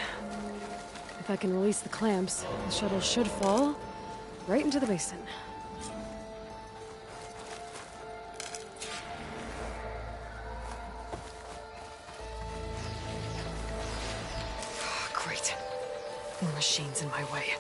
If I can release the clamps, the shuttle should fall right into the basin. Great. More machines in my way.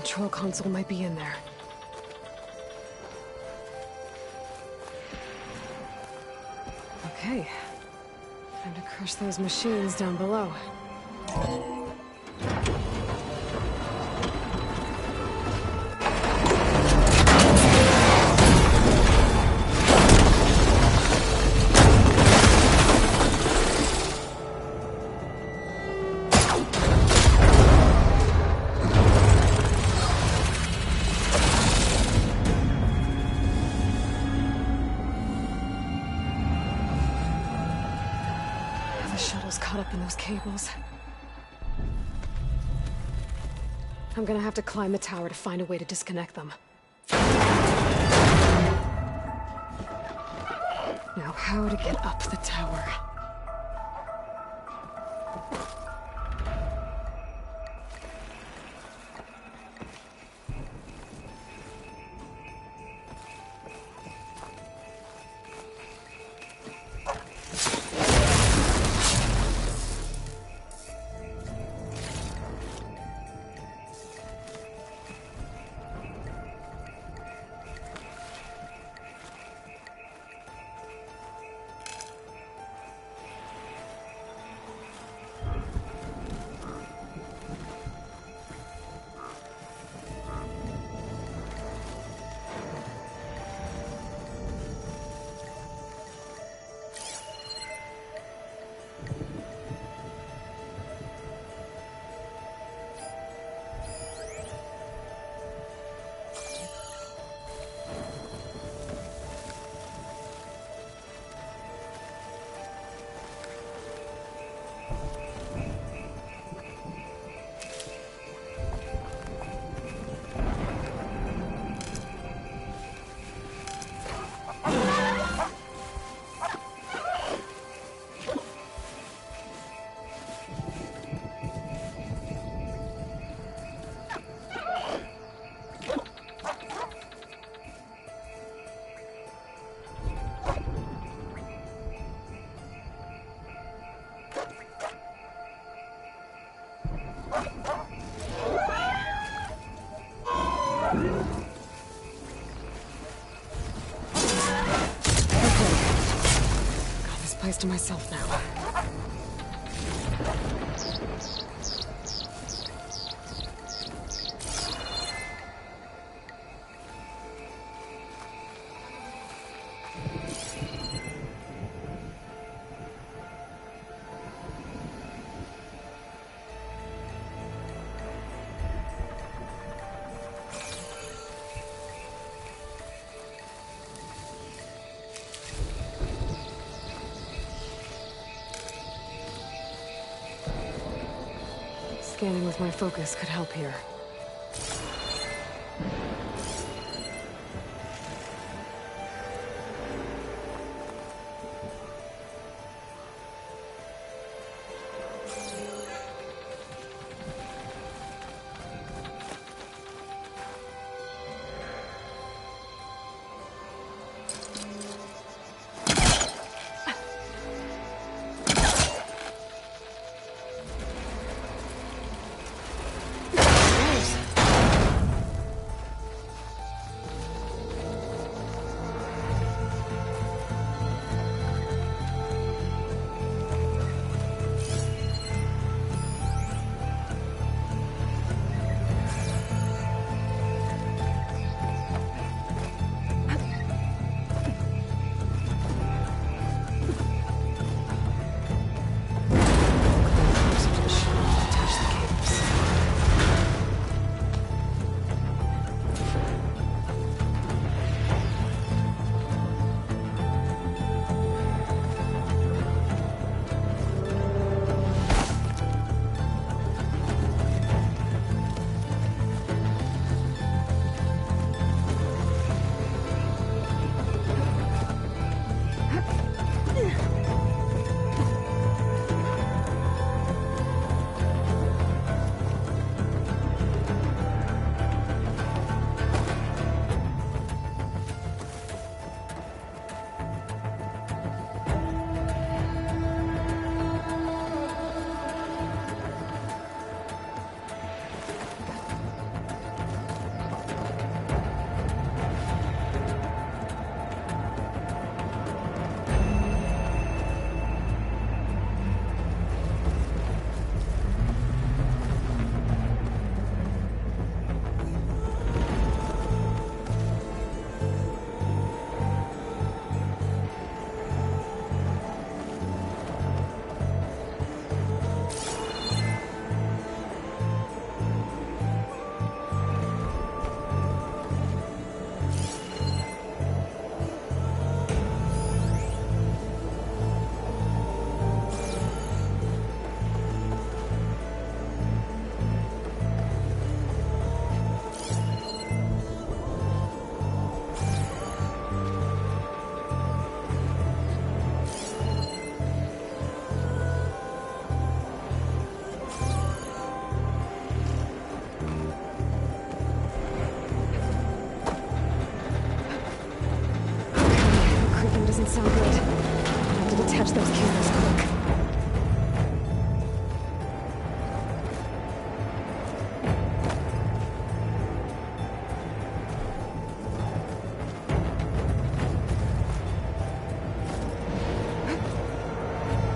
control console might be in there. Okay. Time to crush those machines down below. Caught up in those cables. I'm gonna have to climb the tower to find a way to disconnect them. Now, how to get up the tower? To myself now. Scanning with my focus could help here. doesn't sound good. I have to detach those cables quick.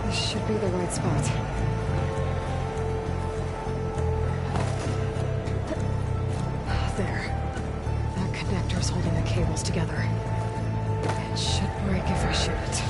This should be the right spot. There. That connector's holding the cables together. It should break if I shoot it.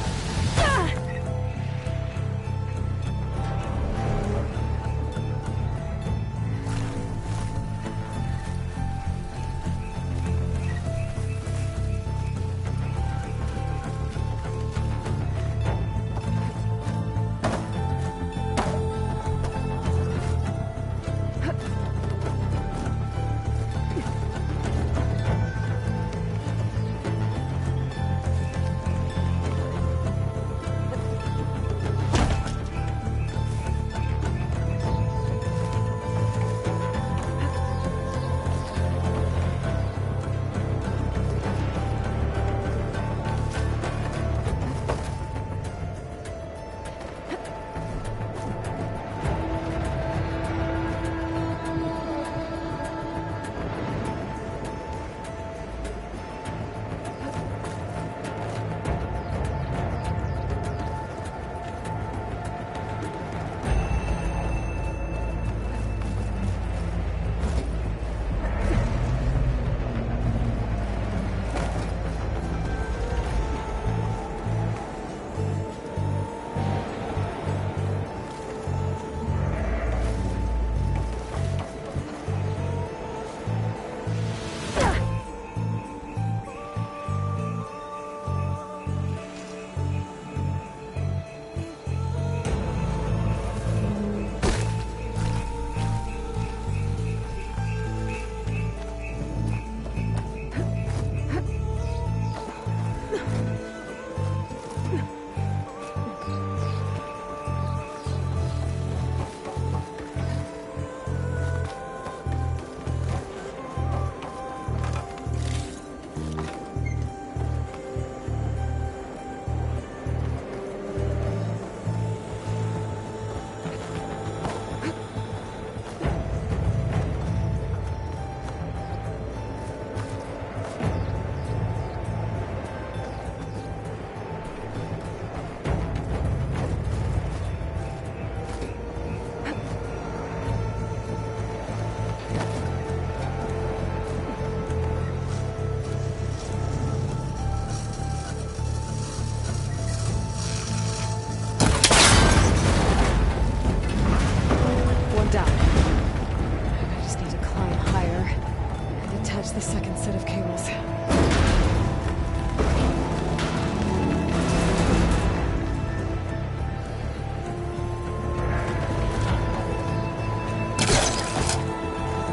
The second set of cables.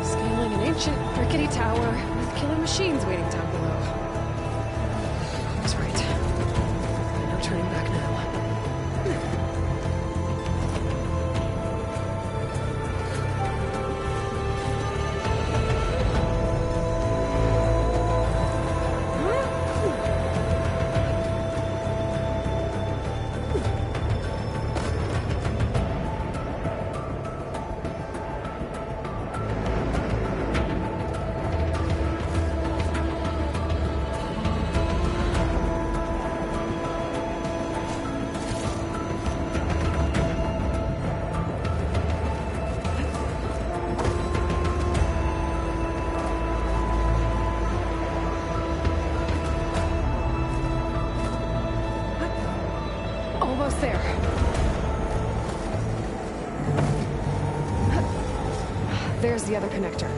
Scaling an ancient rickety tower with killer machines waiting down below. I was right. No turning back now. Almost there. There's the other connector.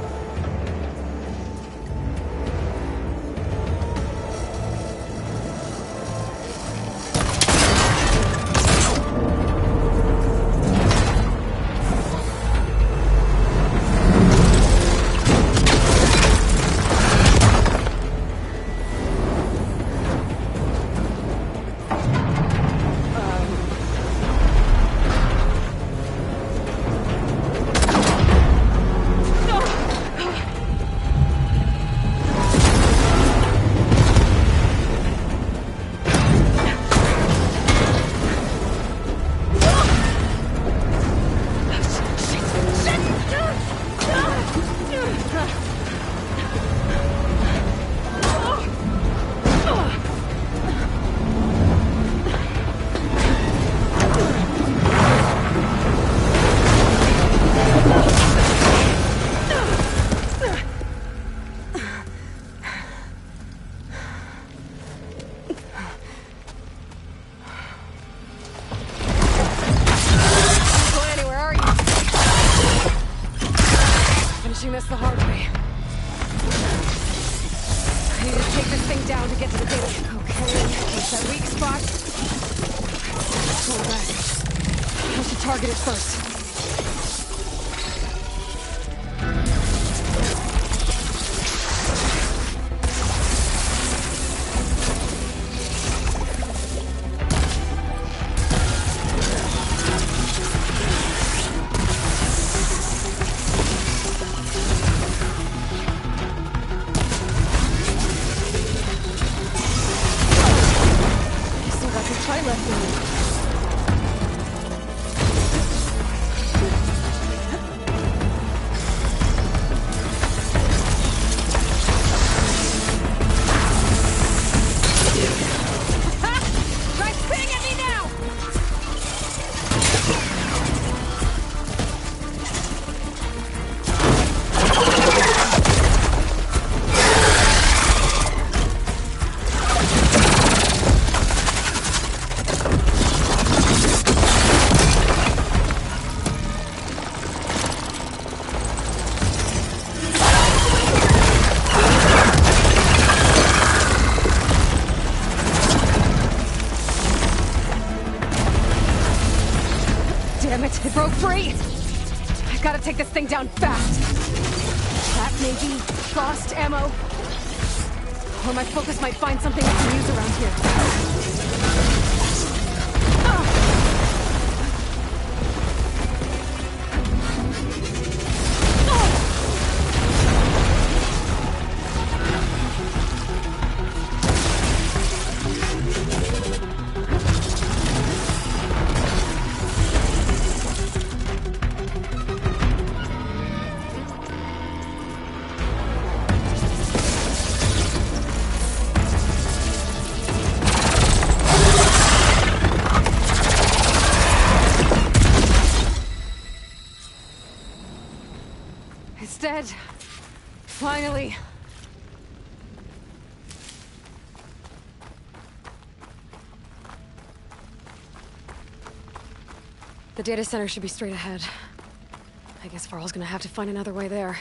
No! down to get to the data. Okay, what's that weak spot? Pull back. I should target it first. Damn it, it broke free! I've gotta take this thing down fast. That may be lost ammo. Or my focus might find something I can use around here. It's dead. Finally. The data center should be straight ahead. I guess Varl's gonna have to find another way there.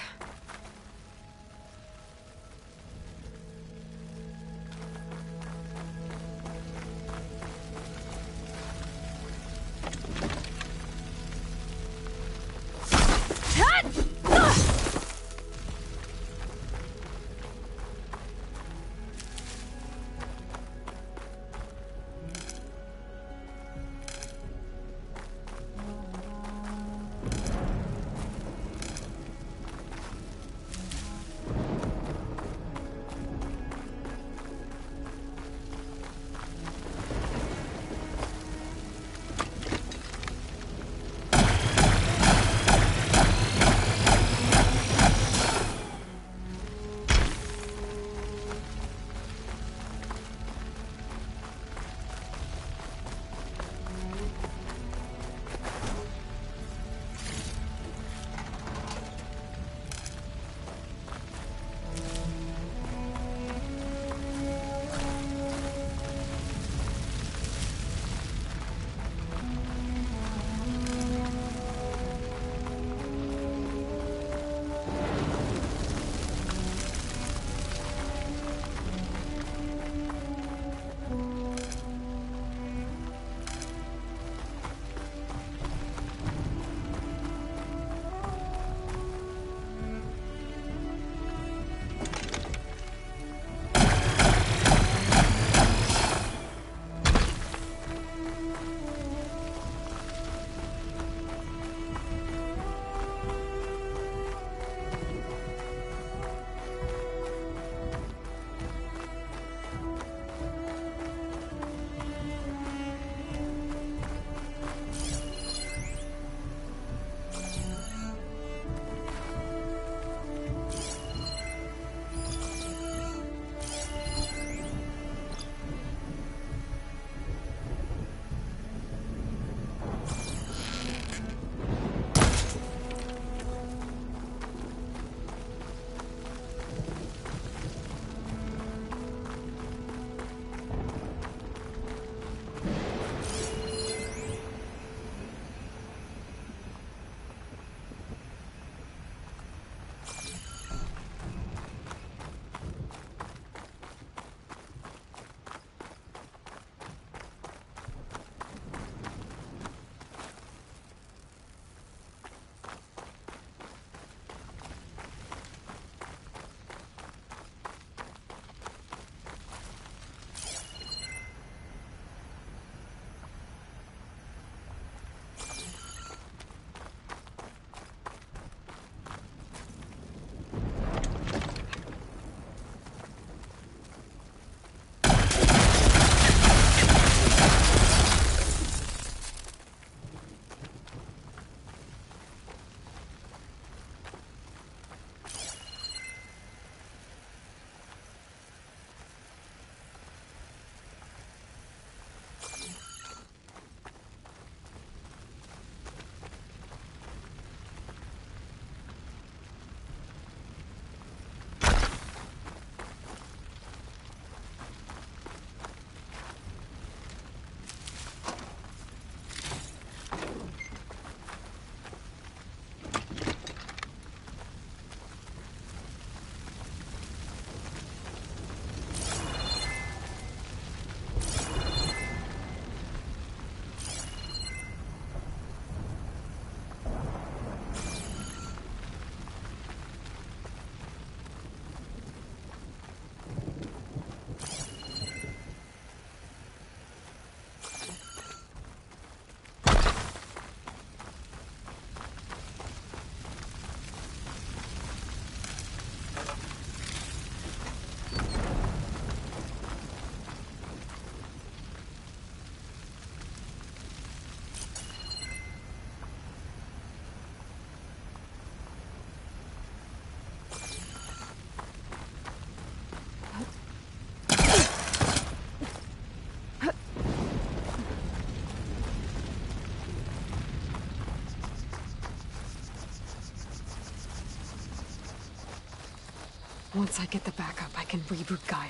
Once I get the backup, I can reboot Gaia.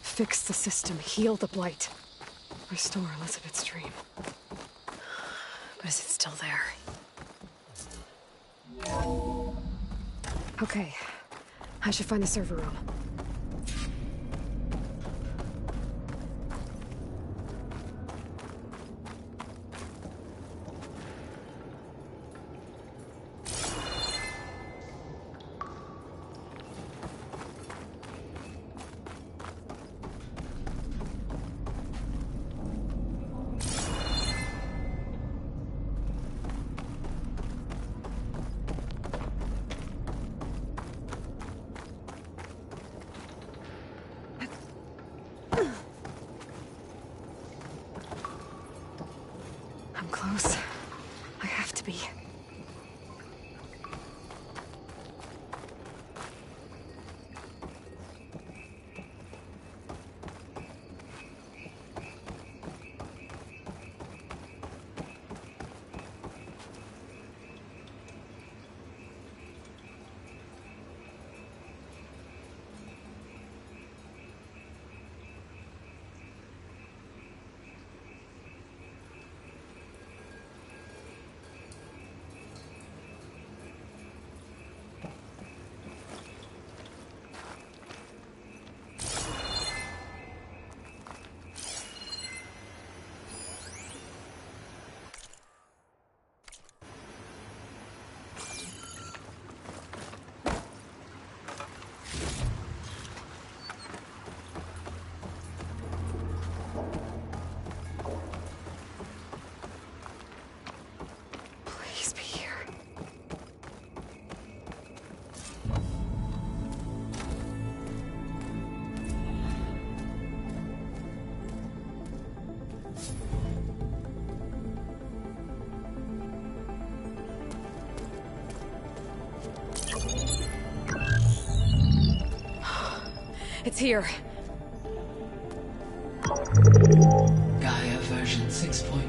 Fix the system, heal the blight. Restore Elizabeth's dream. But is it still there? Okay. I should find the server room. I'm close. I have to be. Please be here. It's here. Gaia version 6.9.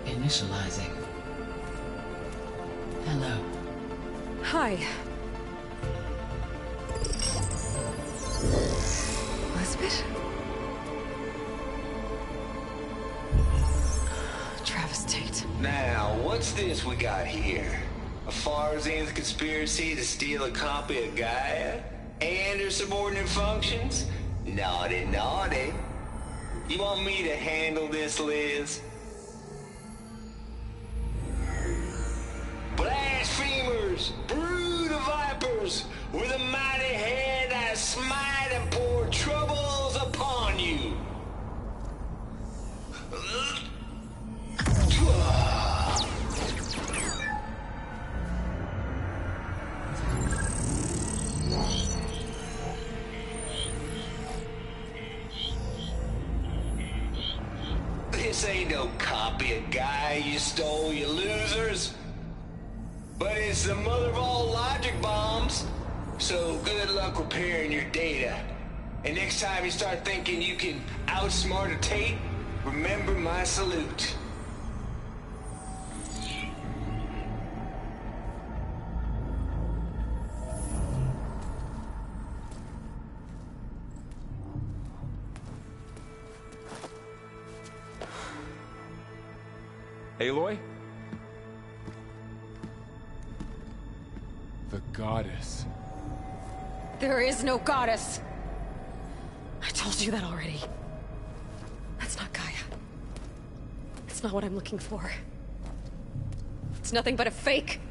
Initializing. Hello. Hi. Elizabeth? Travis Tate. Now, what's this we got here? A Farzan's conspiracy to steal a copy of Gaia? And her subordinate functions? Naughty, naughty. You want me to handle this, Liz? Blasphemers! Brood of vipers! With a mighty hand I smite and pour troubles upon you! This ain't no copy of Gaia you stole, you losers. But it's the mother of all logic bombs. So good luck repairing your data. And next time you start thinking you can outsmart a Tate, remember my salute. Aloy? The goddess. There is no goddess. I told you that already. That's not Gaia. It's not what I'm looking for. It's nothing but a fake.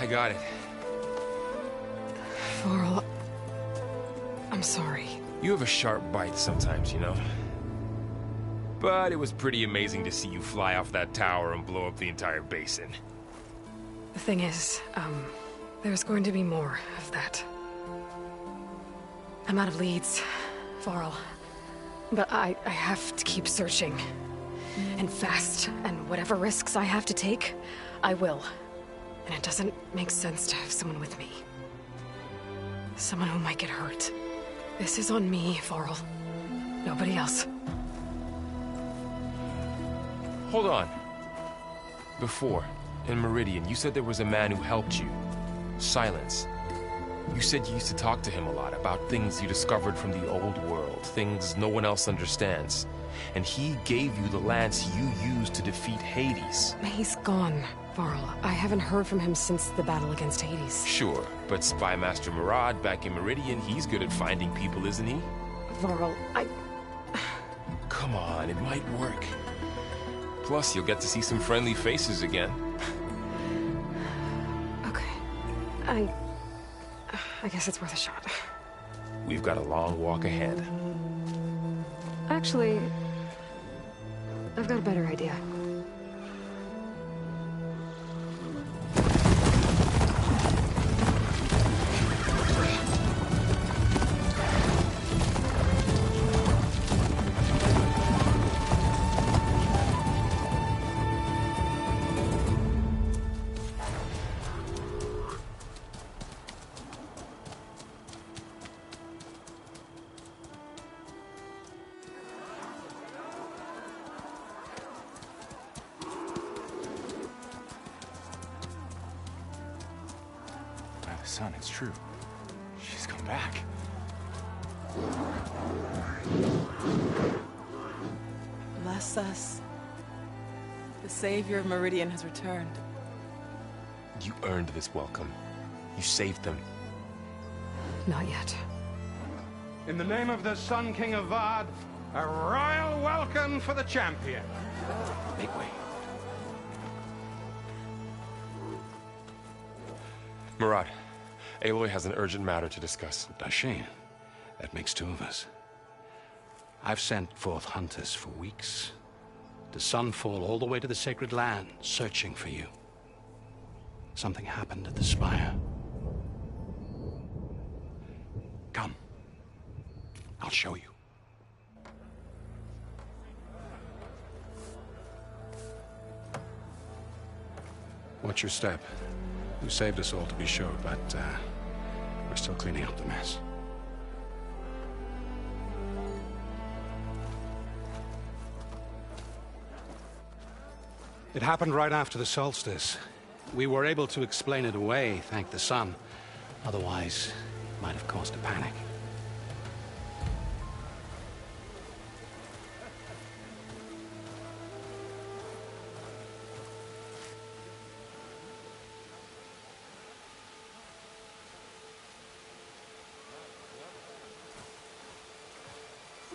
I got it. Varl, I'm sorry. You have a sharp bite sometimes, you know? But it was pretty amazing to see you fly off that tower and blow up the entire basin. The thing is, there's going to be more of that. I'm out of leads, Varl. But I have to keep searching. And fast, and whatever risks I have to take, I will. And it doesn't make sense to have someone with me. Someone who might get hurt. This is on me, Varl. Nobody else. Hold on. Before, in Meridian, you said there was a man who helped you. Silence. You said you used to talk to him a lot about things you discovered from the old world, things no one else understands. And he gave you the lance you used to defeat Hades. He's gone, Varl. I haven't heard from him since the battle against Hades. Sure, but Spy Master Murad back in Meridian, he's good at finding people, isn't he? Varl, Come on, it might work. Plus, you'll get to see some friendly faces again. Okay. I guess it's worth a shot. We've got a long walk ahead. Actually, I've got a better idea. Son, it's true. She's come back. Bless us. The Savior of Meridian has returned. You earned this welcome. You saved them. Not yet. In the name of the Sun King of Vard, a royal welcome for the champion. Make way. Murad, Aloy has an urgent matter to discuss. Dashane, that makes two of us. I've sent forth hunters for weeks, to Sunfall all the way to the Sacred Land, searching for you. Something happened at the Spire. Come. I'll show you. Watch your step. You saved us all, to be sure, but we're still cleaning up the mess. It happened right after the solstice. We were able to explain it away, thank the sun. Otherwise, it might have caused a panic.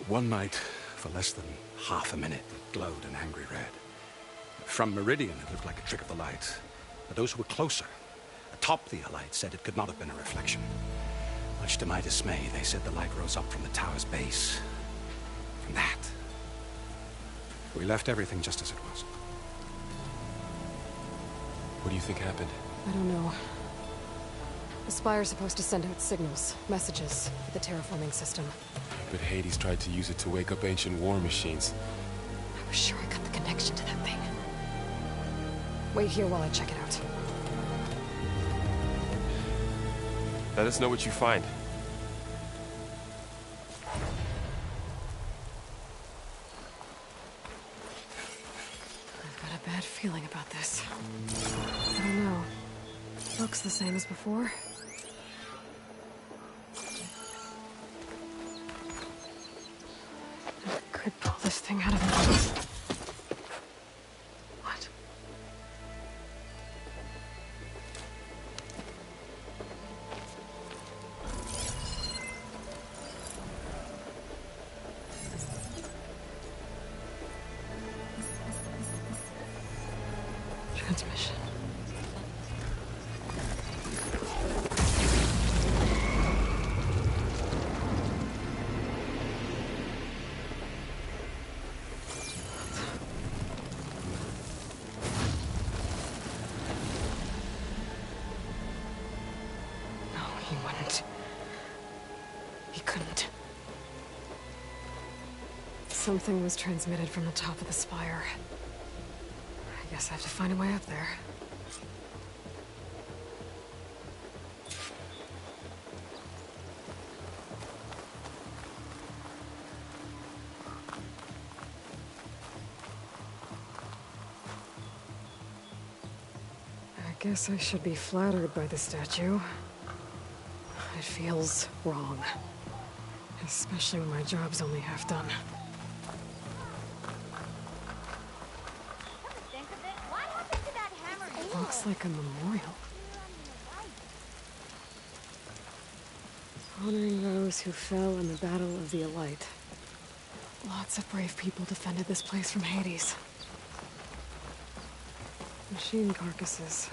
One night, for less than half a minute, it glowed an angry red. From Meridian, it looked like a trick of the light. But those who were closer, atop the light, said it could not have been a reflection. Much to my dismay, they said the light rose up from the tower's base. From that. We left everything just as it was. What do you think happened? I don't know. The Spire's supposed to send out signals, messages, for the terraforming system. But Hades tried to use it to wake up ancient war machines. I was sure I got the connection to that thing. Wait here while I check it out. Let us know what you find. I've got a bad feeling about this. I don't know. Looks the same as before. I could pull this thing out of it. What? Transmission. something was transmitted from the top of the spire. I guess I have to find a way up there. I guess I should be flattered by the statue. It feels wrong. Especially when my job's only half done. Looks like a memorial. Honoring those who fell in the Battle of the Elite. Lots of brave people defended this place from Hades. Machine carcasses.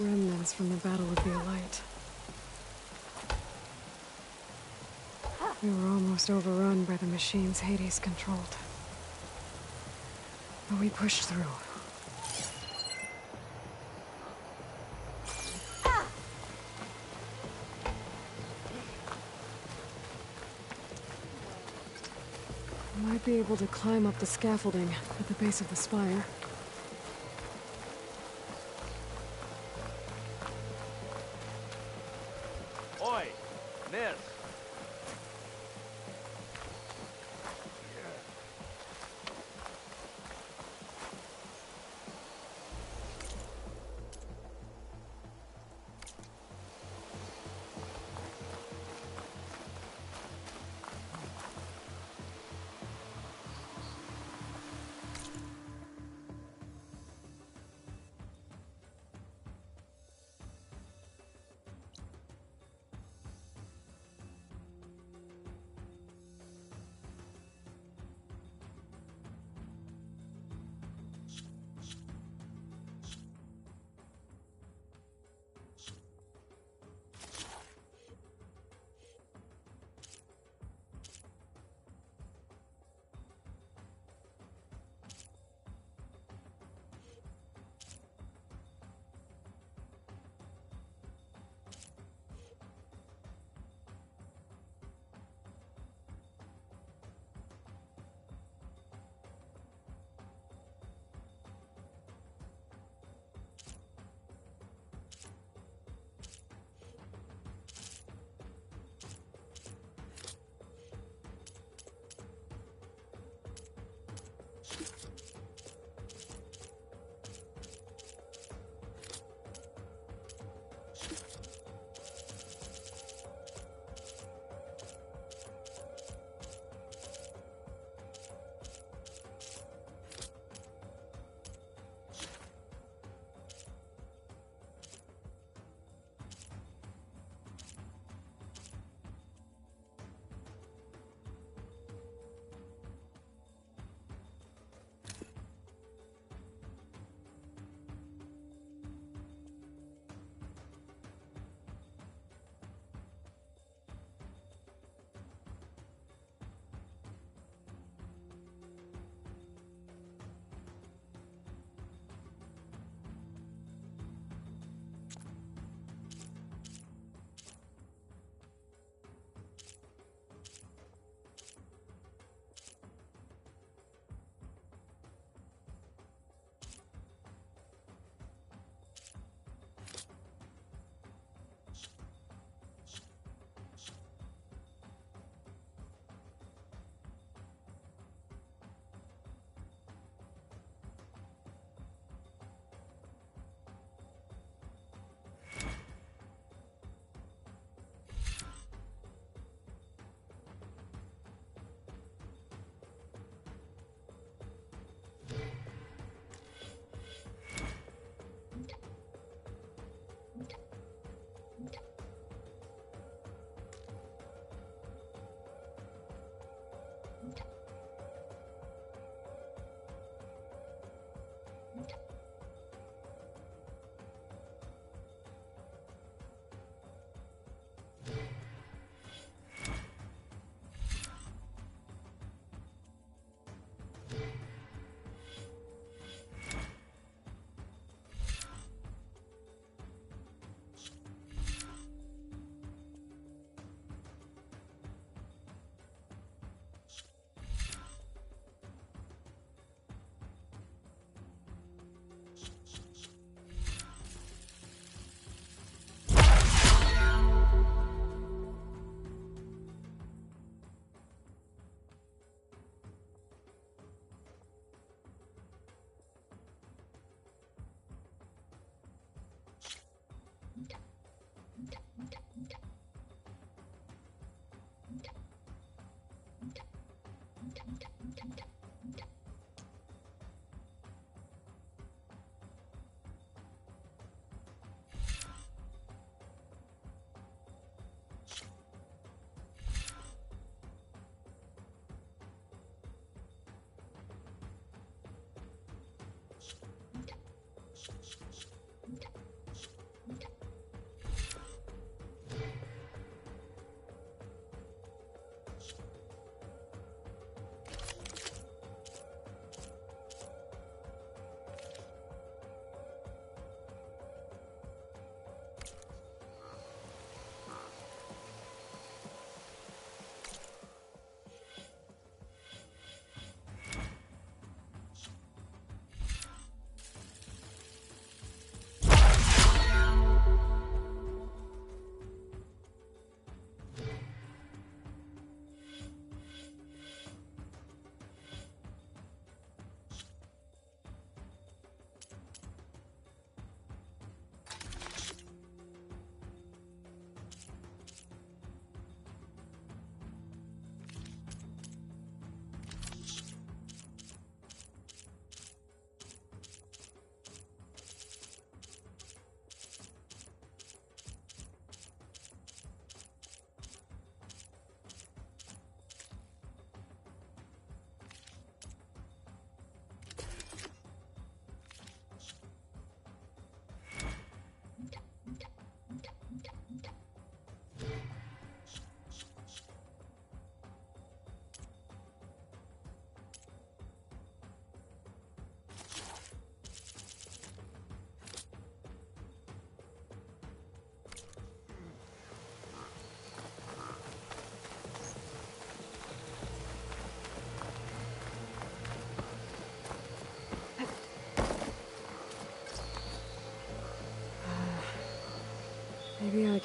Remnants from the Battle of the Elite. We were almost overrun by the machines Hades controlled. But we pushed through. I might be able to climb up the scaffolding at the base of the spire. Oi, miss.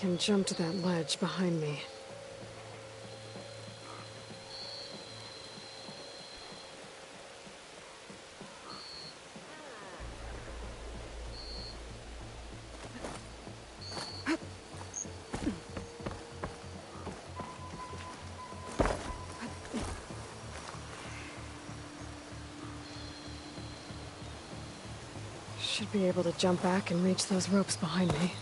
can jump to that ledge behind me. Should be able to jump back and reach those ropes behind me.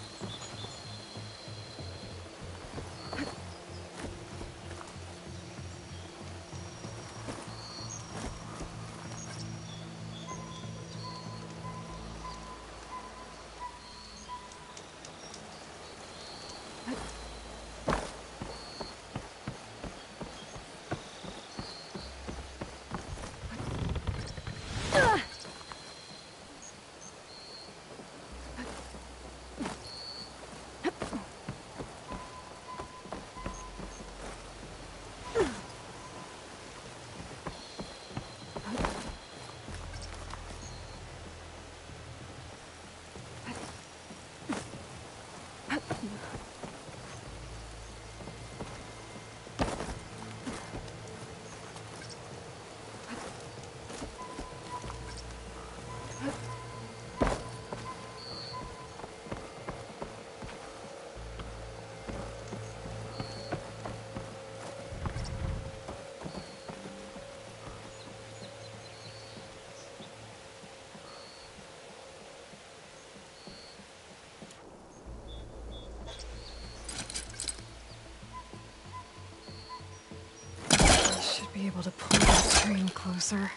Be able to pull that train closer.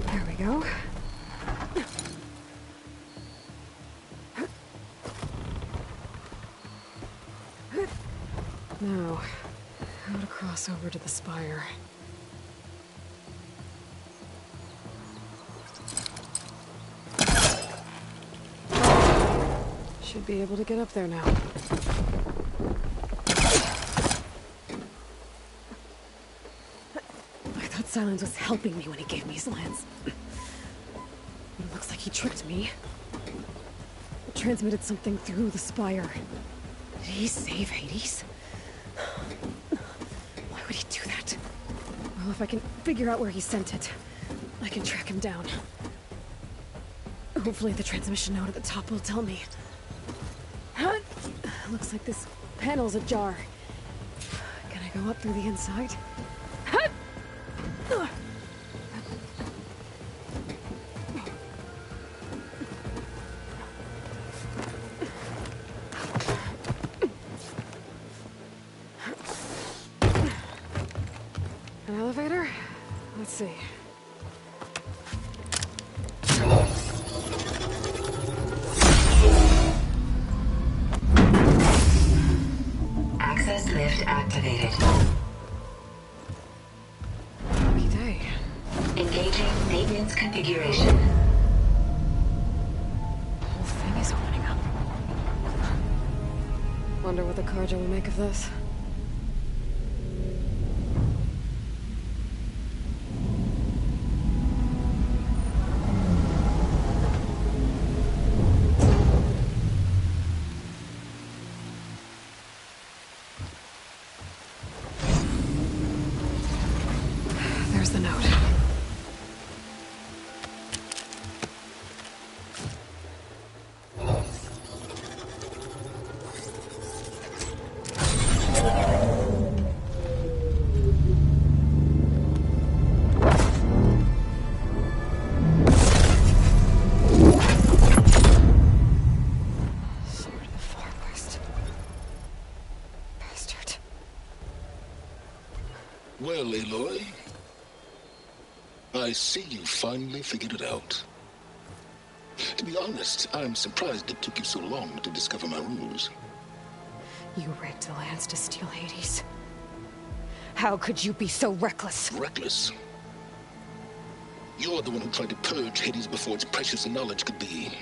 There we go. Now, how to cross over to the spire. Should be able to get up there now. Silence was helping me when he gave me his lance. It looks like he tricked me. Transmitted something through the spire. Did he save Hades? Why would he do that? Well, if I can figure out where he sent it, I can track him down. Hopefully the transmission node at the top will tell me. Looks like this panel's ajar. Can I go up through the inside? An elevator? Let's see. Access lift activated. Lucky day. Engaging maintenance configuration. The whole thing is opening up. Wonder what the Carja will make of this. There's the note. Sword of the Far West. Bastard. Well, Aloy, I see you finally figured it out. To be honest, I'm surprised it took you so long to discover my rules. You rigged the lance to steal Hades. How could you be so reckless? Reckless? You're the one who tried to purge Hades before its precious knowledge could be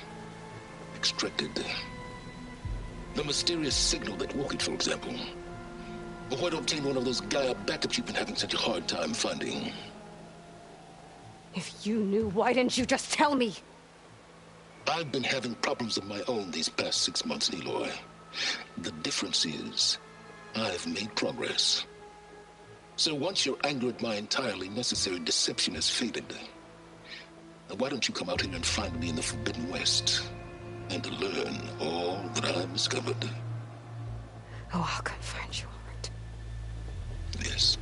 extracted. The mysterious signal that woke it, for example. Or why to obtain one of those Gaia backups you've been having such a hard time finding. If you knew, why didn't you just tell me? I've been having problems of my own these past 6 months, Aloy. The difference is, I've made progress. So once your anger at my entirely necessary deception has faded, why don't you come out here and find me in the Forbidden West and learn all that I've discovered? Oh, I'll come find you, all right. Yes.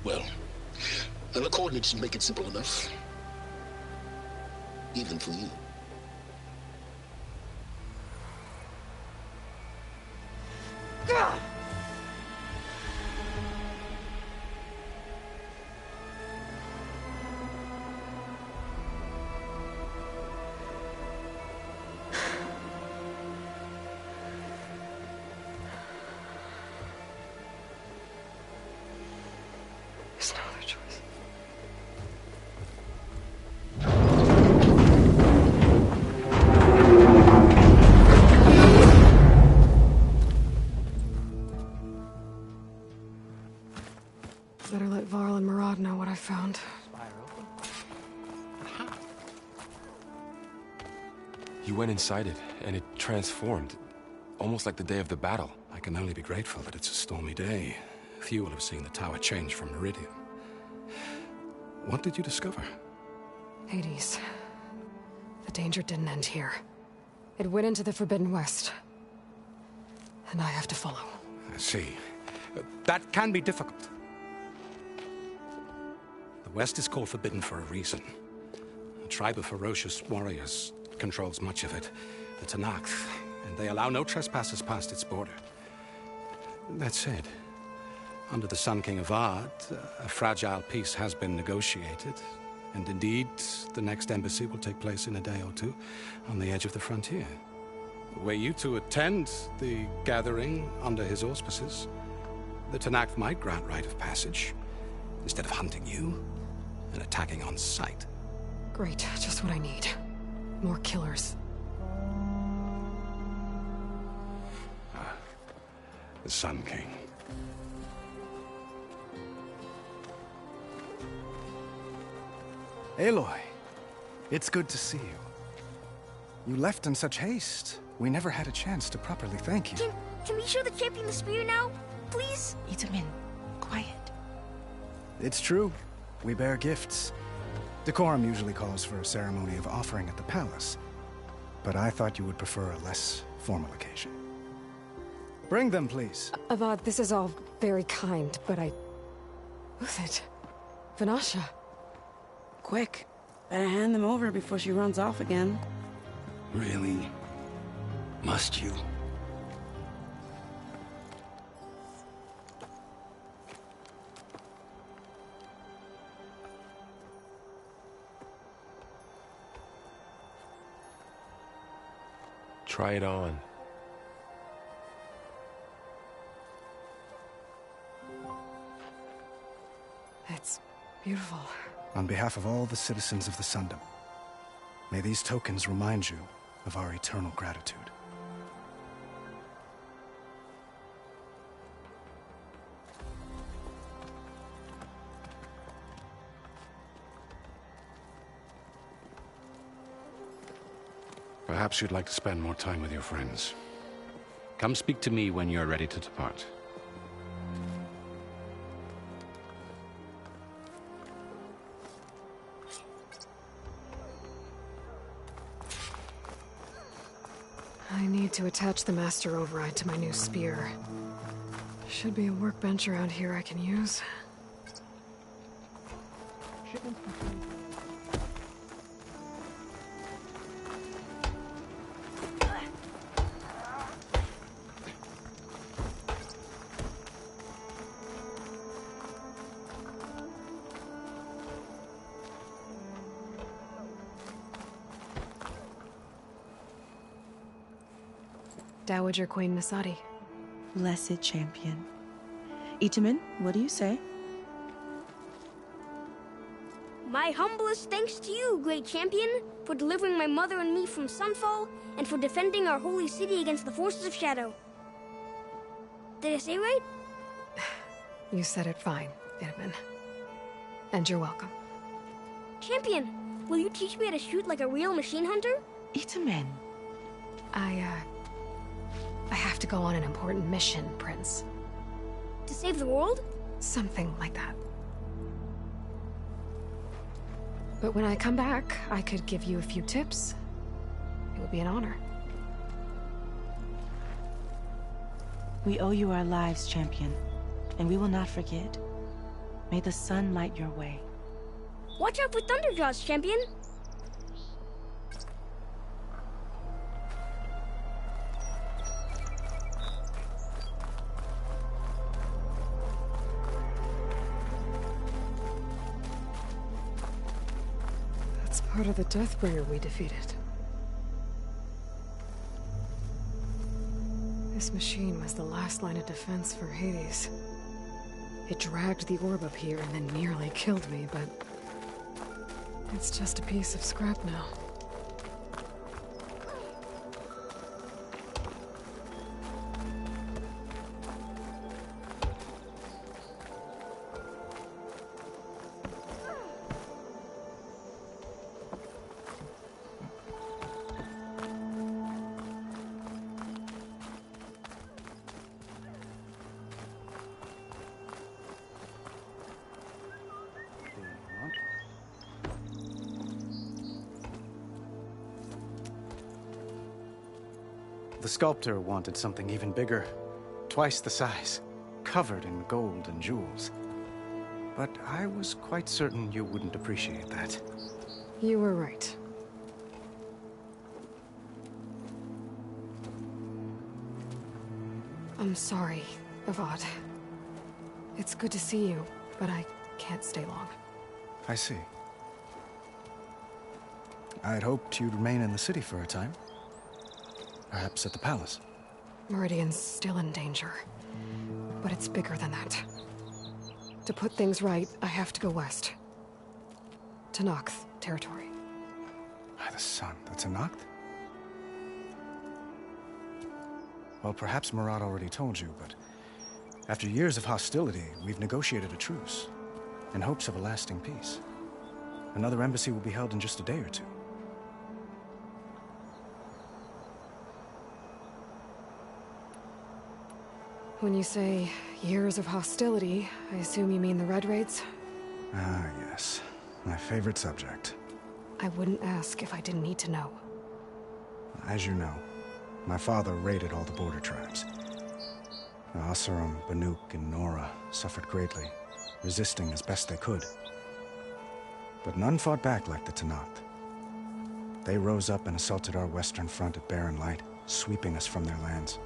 Well, the coordinates make it simple enough. Even for you. Gah! There's no other choice. Better let Varl and Murad know what I found. You went inside it, and it transformed. Almost like the day of the battle. I can only be grateful that it's a stormy day. Few will have seen the tower change from Meridian. What did you discover? Hades. The danger didn't end here. It went into the Forbidden West. And I have to follow. I see. That can be difficult. The West is called Forbidden for a reason. A tribe of ferocious warriors controls much of it, the Tenakth, and they allow no trespassers past its border. That said, under the Sun King of Ard, a fragile peace has been negotiated, and indeed, the next embassy will take place in a day or two on the edge of the frontier. Were you to attend the gathering under his auspices, the Tenakth might grant right of passage, instead of hunting you and attacking on sight. Great, just what I need. More killers. The Sun King. Aloy, it's good to see you. You left in such haste. We never had a chance to properly thank you. Can we show the champion the spear now? Please? Itamin, quiet. It's true. We bear gifts. Decorum usually calls for a ceremony of offering at the palace. But I thought you would prefer a less formal occasion. Bring them, please. Avad, this is all very kind, but Who's it? Vanasha. Quick. Better hand them over before she runs off again. Really? Must you? Try it on. It's beautiful. On behalf of all the citizens of the Sundom, may these tokens remind you of our eternal gratitude. Perhaps you'd like to spend more time with your friends. Come speak to me when you're ready to depart. I need to attach the master override to my new spear. Should be a workbench around here I can use. Dowager Queen Nasadi. Blessed champion. Itamin, what do you say? My humblest thanks to you, great champion, for delivering my mother and me from Sunfall, and for defending our holy city against the forces of Shadow. Did I say right? You said it fine, Itamin. And you're welcome. Champion, will you teach me how to shoot like a real machine hunter? Itamin. I have to go on an important mission, Prince. To save the world? Something like that. But when I come back, I could give you a few tips. It would be an honor. We owe you our lives, champion, and we will not forget. May the sun light your way. Watch out for Thunderjaws, champion! That's part of the Deathbringer we defeated. This machine was the last line of defense for Hades. It dragged the orb up here and then nearly killed me, but it's just a piece of scrap now. The sculptor wanted something even bigger, twice the size, covered in gold and jewels. But I was quite certain you wouldn't appreciate that. You were right. I'm sorry, Avad. It's good to see you, but I can't stay long. I see. I had hoped you'd remain in the city for a time. Perhaps at the palace. Meridian's still in danger. But it's bigger than that. To put things right, I have to go west. To Noct territory. By the sun, that's a Noct? Well, perhaps Murad already told you, but after years of hostility, we've negotiated a truce, in hopes of a lasting peace. Another embassy will be held in just a day or two. When you say years of hostility, I assume you mean the Red Raids? Ah, yes. My favorite subject. I wouldn't ask if I didn't need to know. As you know, my father raided all the border tribes. The Asarum, Banuk, and Nora suffered greatly, resisting as best they could. But none fought back like the Tenakth. They rose up and assaulted our western front at Barren Light, sweeping us from their lands.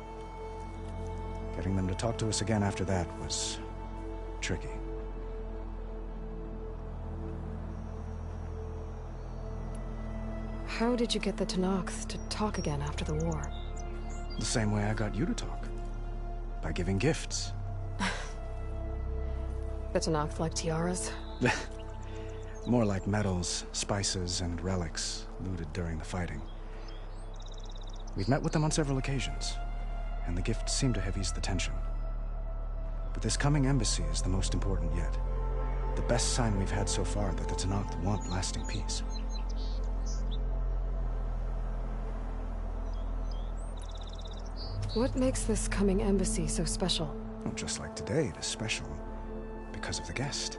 Getting them to talk to us again after that was tricky. How did you get the Tenakth to talk again after the war? The same way I got you to talk. By giving gifts. The Tenakth like tiaras? More like medals, spices, and relics looted during the fighting. We've met with them on several occasions, and the gifts seem to have eased the tension. But this coming embassy is the most important yet. The best sign we've had so far that the Tenakth want lasting peace. What makes this coming embassy so special? Well, just like today, it is special because of the guest.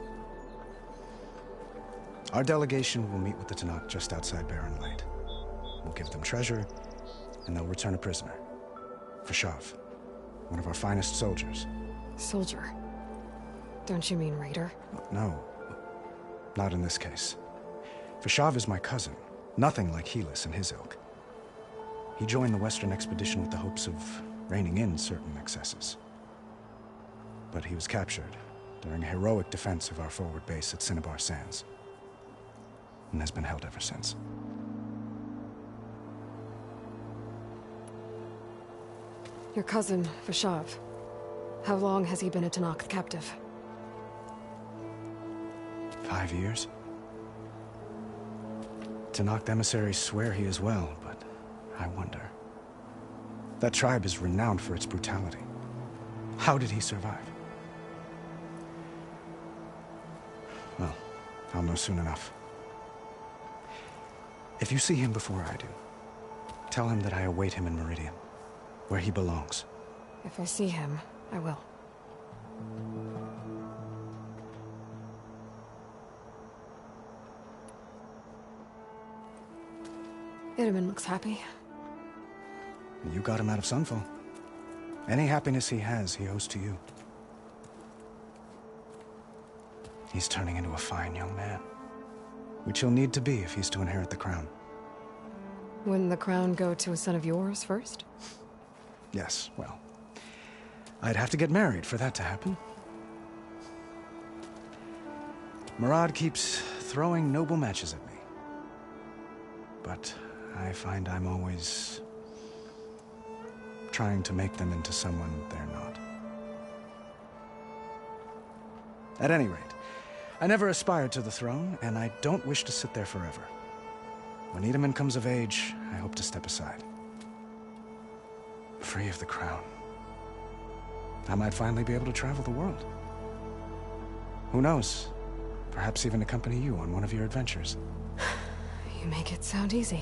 Our delegation will meet with the Tenakth just outside Barren Light. We'll give them treasure, and they'll return a prisoner. Fashav, one of our finest soldiers. Soldier? Don't you mean raider? No, not in this case. Fashav is my cousin, nothing like Helis and his ilk. He joined the Western expedition with the hopes of reining in certain excesses. But he was captured during a heroic defense of our forward base at Cinnabar Sands, and has been held ever since. Your cousin, Fashav. How long has he been a Tenakth captive? 5 years. Tenakth emissaries swear he is well, but I wonder. That tribe is renowned for its brutality. How did he survive? Well, I'll know soon enough. If you see him before I do, tell him that I await him in Meridian. where he belongs. If I see him, I will. Itaman looks happy. You got him out of Sunfall. Any happiness he has, he owes to you. He's turning into a fine young man, which he'll need to be if he's to inherit the crown. Wouldn't the crown go to a son of yours first? Yes, well, I'd have to get married for that to happen. Murad keeps throwing noble matches at me. But I find I'm always trying to make them into someone they're not. At any rate, I never aspired to the throne, and I don't wish to sit there forever. When Itaman comes of age, I hope to step aside. Free of the crown. I might finally be able to travel the world. Who knows? Perhaps even accompany you on one of your adventures. You make it sound easy.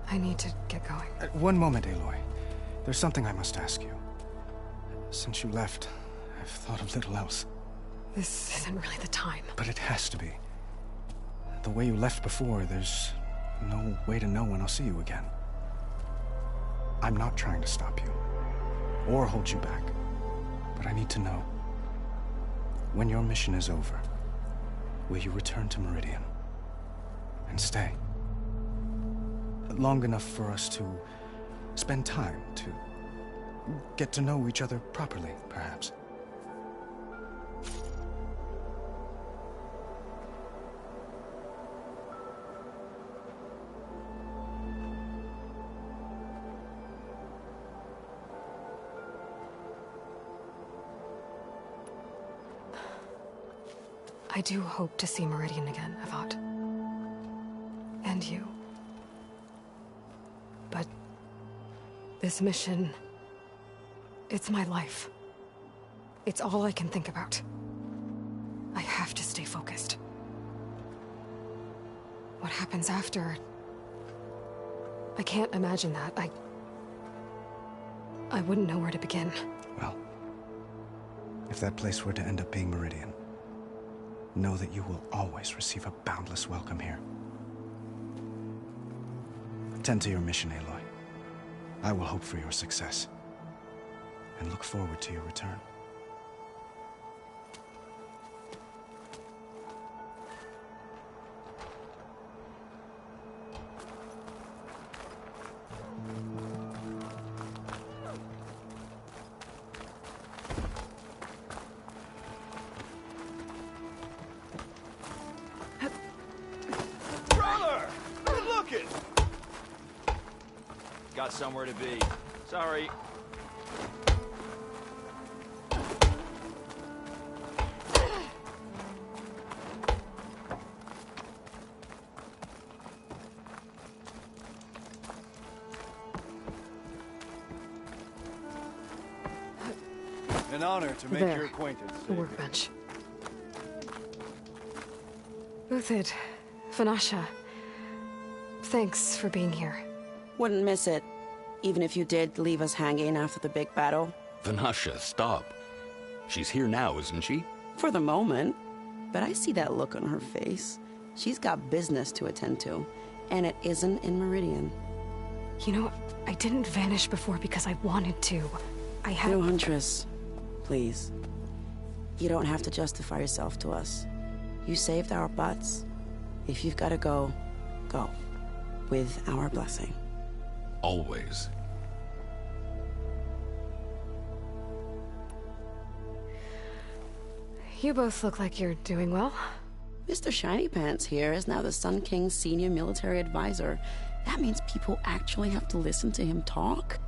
I need to get going. One moment, Aloy. There's something I must ask you. Since you left, I've thought of little else. This isn't really the time. But it has to be. The way you left before, there's no way to know when I'll see you again. I'm not trying to stop you, or hold you back. But I need to know, when your mission is over, will you return to Meridian and stay? Long enough for us to spend time, to get to know each other properly, perhaps. I do hope to see Meridian again, Avad. And you. But this mission, it's my life. It's all I can think about. I have to stay focused. What happens after? I can't imagine that. I wouldn't know where to begin. Well, if that place were to end up being Meridian, know that you will always receive a boundless welcome here. Tend to your mission, Aloy. I will hope for your success, and look forward to your return. Got somewhere to be. Sorry. An honor to make your acquaintance. The workbench. Uthid, Vanasha, thanks for being here. Wouldn't miss it, even if you did leave us hanging after the big battle. Vanasha, stop. She's here now, isn't she? For the moment. But I see that look on her face. She's got business to attend to, and it isn't in Meridian. You know, I didn't vanish before because I wanted to. I had... No, Huntress. Please. You don't have to justify yourself to us. You saved our butts. If you've got to go, go. With our blessing. Always. You both look like you're doing well. Mr. Shiny Pants here is now the Sun King's senior military advisor. That means people actually have to listen to him talk?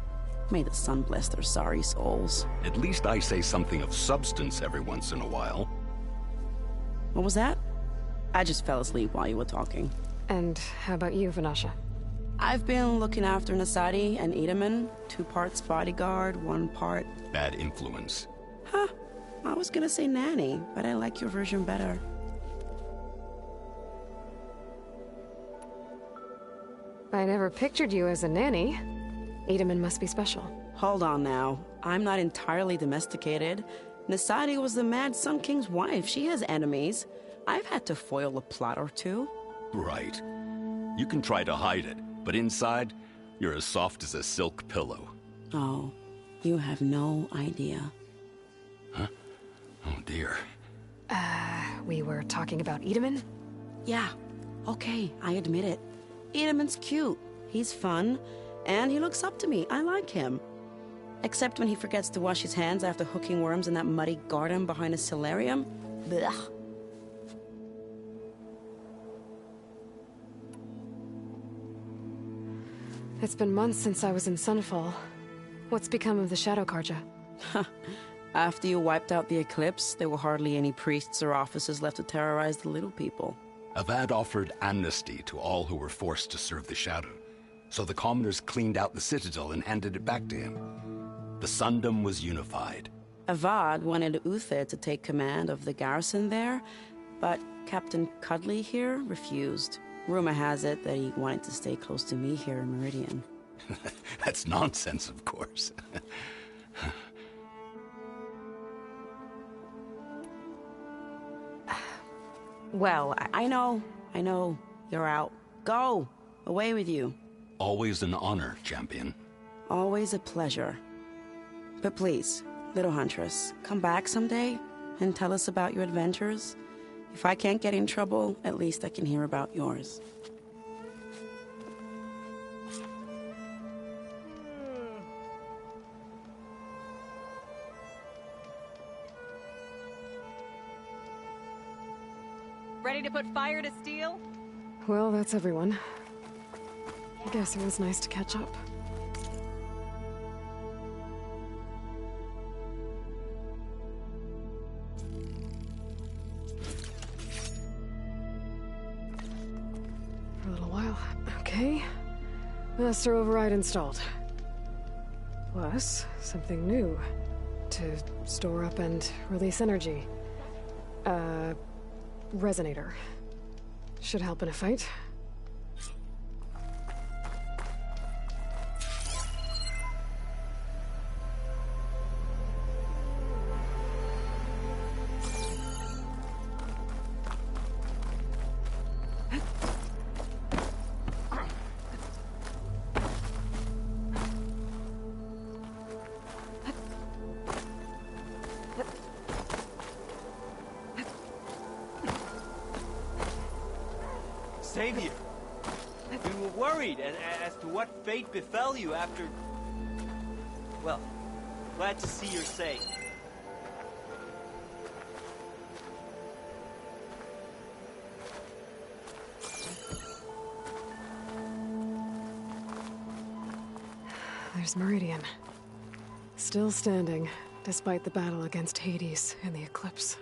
May the sun bless their sorry souls. At least I say something of substance every once in a while. What was that? I just fell asleep while you were talking. And how about you, Vanasha? I've been looking after Nasadi and Itaman. 2 parts bodyguard, 1 part... bad influence. Huh. I was gonna say nanny, but I like your version better. I never pictured you as a nanny. Edaman must be special. Hold on now. I'm not entirely domesticated. Nasadi was the Mad Sun King's wife. She has enemies. I've had to foil a plot or two. Right. You can try to hide it, but inside, you're as soft as a silk pillow. Oh, you have no idea. Huh? Oh dear. We were talking about Edaman? Yeah. Okay, I admit it. Edaman's cute. He's fun. And he looks up to me. I like him. Except when he forgets to wash his hands after hooking worms in that muddy garden behind a solarium. Blech. It's been months since I was in Sunfall. What's become of the Shadow Karja? After you wiped out the eclipse, there were hardly any priests or officers left to terrorize the little people. Avad offered amnesty to all who were forced to serve the Shadow, so the commoners cleaned out the citadel and handed it back to him. The Sundom was unified. Avad wanted Uther to take command of the garrison there, but Captain Cudley here refused. Rumor has it that he wanted to stay close to me here in Meridian. That's nonsense, of course. Well, I know. You're out. Go! Away with you. Always an honor, champion. Always a pleasure. But please, little huntress, come back someday and tell us about your adventures. If I can't get in trouble, at least I can hear about yours. Ready to put fire to steel? Well, that's everyone. I guess it was nice to catch up. For a little while. Okay. Master override installed. Plus, something new. To store up and release energy. Resonator. Should help in a fight. Savior, we were worried as to what fate befell you after... Well, glad to see you're safe. There's Meridian. Still standing, despite the battle against Hades and the eclipse.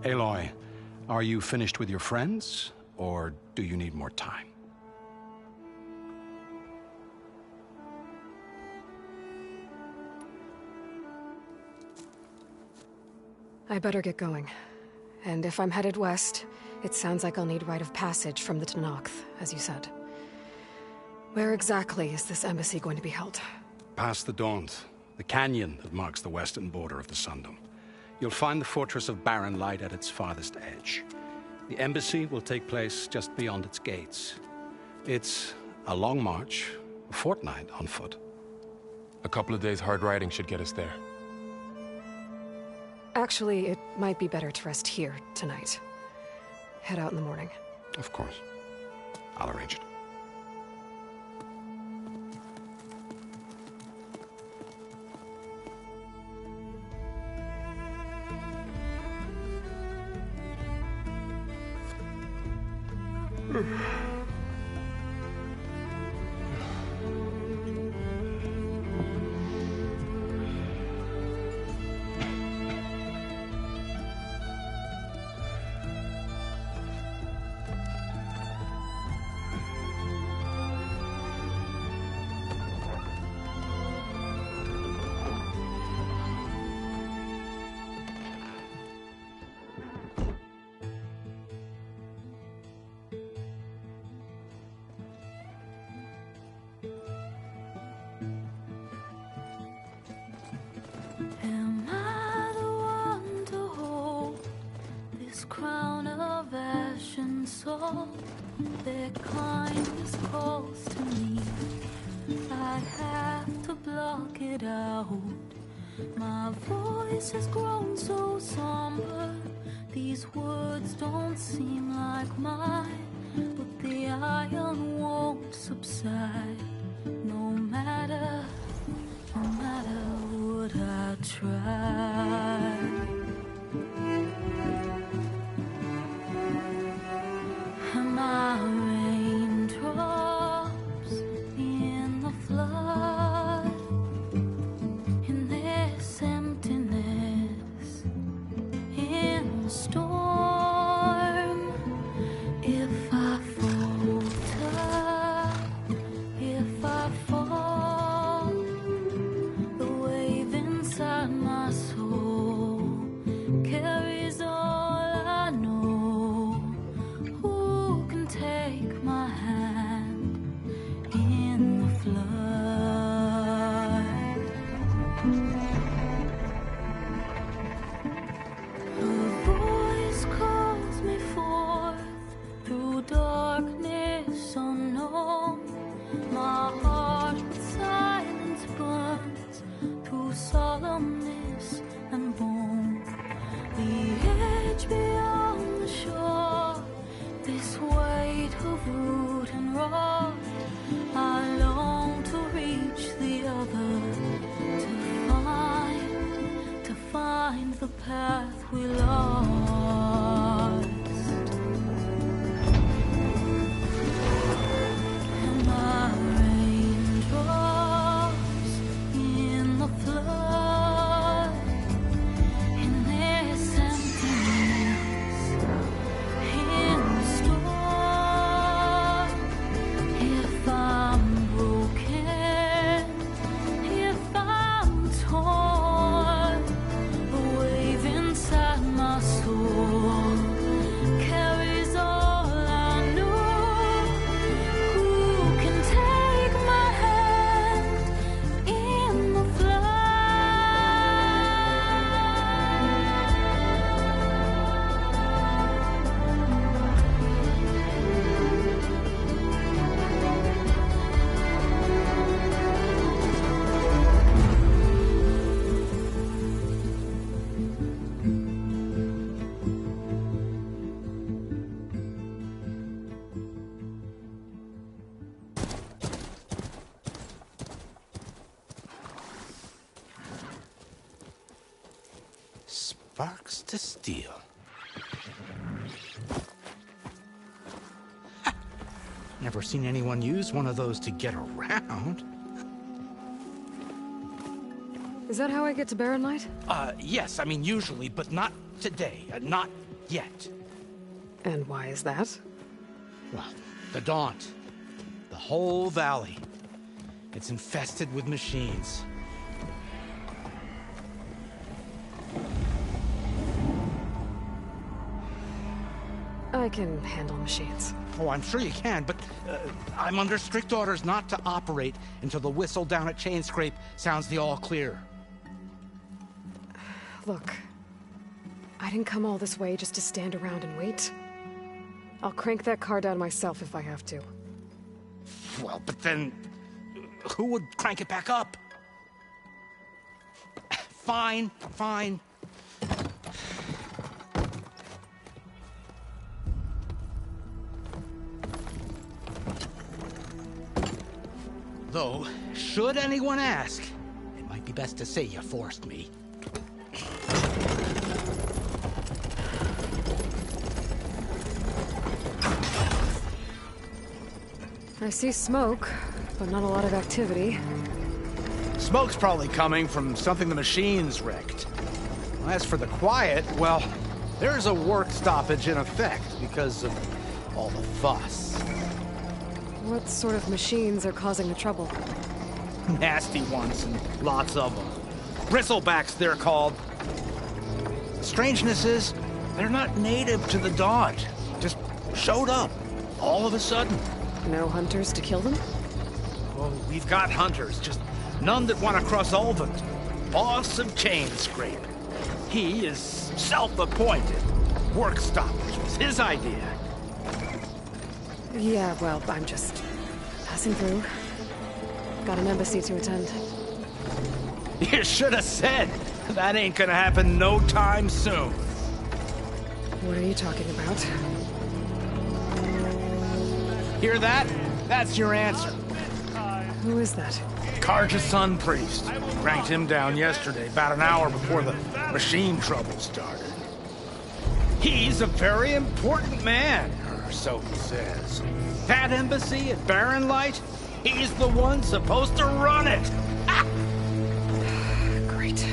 Aloy, are you finished with your friends, or do you need more time? I better get going. And if I'm headed west, it sounds like I'll need rite of passage from the Tenakth, as you said. Where exactly is this embassy going to be held? Past the Daunt, the canyon that marks the western border of the Sundom. You'll find the fortress of Barren Light at its farthest edge. The embassy will take place just beyond its gates. It's a long march, a fortnight on foot. A couple of days hard riding should get us there. Actually, it might be better to rest here tonight. Head out in the morning. Of course. I'll arrange it. Am I the one to hold this crown of ash and salt? Their kindness calls to me. I have to block it out. My voice has grown so somber. These words don't seem like mine, but the iron won't subside. No matter what I try. Am I raindrops in the flood? In this emptiness, in the storm. If I falter, if I fall, the wave inside my soul carries all I know. Who can take my hand in the flood? Her voice calls me forth through darkness unknown. My heart with silence burns through solemnness and bone. The edge beyond the shore, this weight of root and rod. I long to reach the other, to find the path we lost. Am I raindrops in the flood? In this emptiness, in the storm. If I'm broken, if I'm torn, the wave inside my soul carries all I know. Who can take my hand in the Sparks to steel. Never seen anyone use one of those to get around. Is that how I get to Barren Light? Yes, I mean usually, but not today. Not yet. And why is that? Well, the Daunt. The whole valley. It's infested with machines. I can handle machines. Oh, I'm sure you can, but I'm under strict orders not to operate until the whistle down at Chain Scrape sounds the all clear. Look, I didn't come all this way just to stand around and wait. I'll crank that car down myself if I have to. Well, but then who would crank it back up? Fine, fine. Though, should anyone ask, it might be best to say you forced me. I see smoke, but not a lot of activity. Smoke's probably coming from something the machines wrecked. As for the quiet, well, there's a work stoppage in effect because of all the fuss. What sort of machines are causing the trouble? Nasty ones, and lots of them. Bristlebacks, they're called. Strangeness is, they're not native to the Dodge. Just showed up, all of a sudden. No hunters to kill them? Oh, we've got hunters, just none that want to cross Ulvund. Boss of Chain Scrape. He is self-appointed. Work stoppage was his idea. Yeah, well, I'm just passing through. Got an embassy to attend. You should have said. That ain't gonna happen no time soon. What are you talking about? Hear that? That's your answer. Who is that? Karja's Sun Priest. Ranked him down yesterday, about an hour before the machine trouble started. He's a very important man, or so he says. That embassy at Barren Light, he's the one supposed to run it. Ah! Great.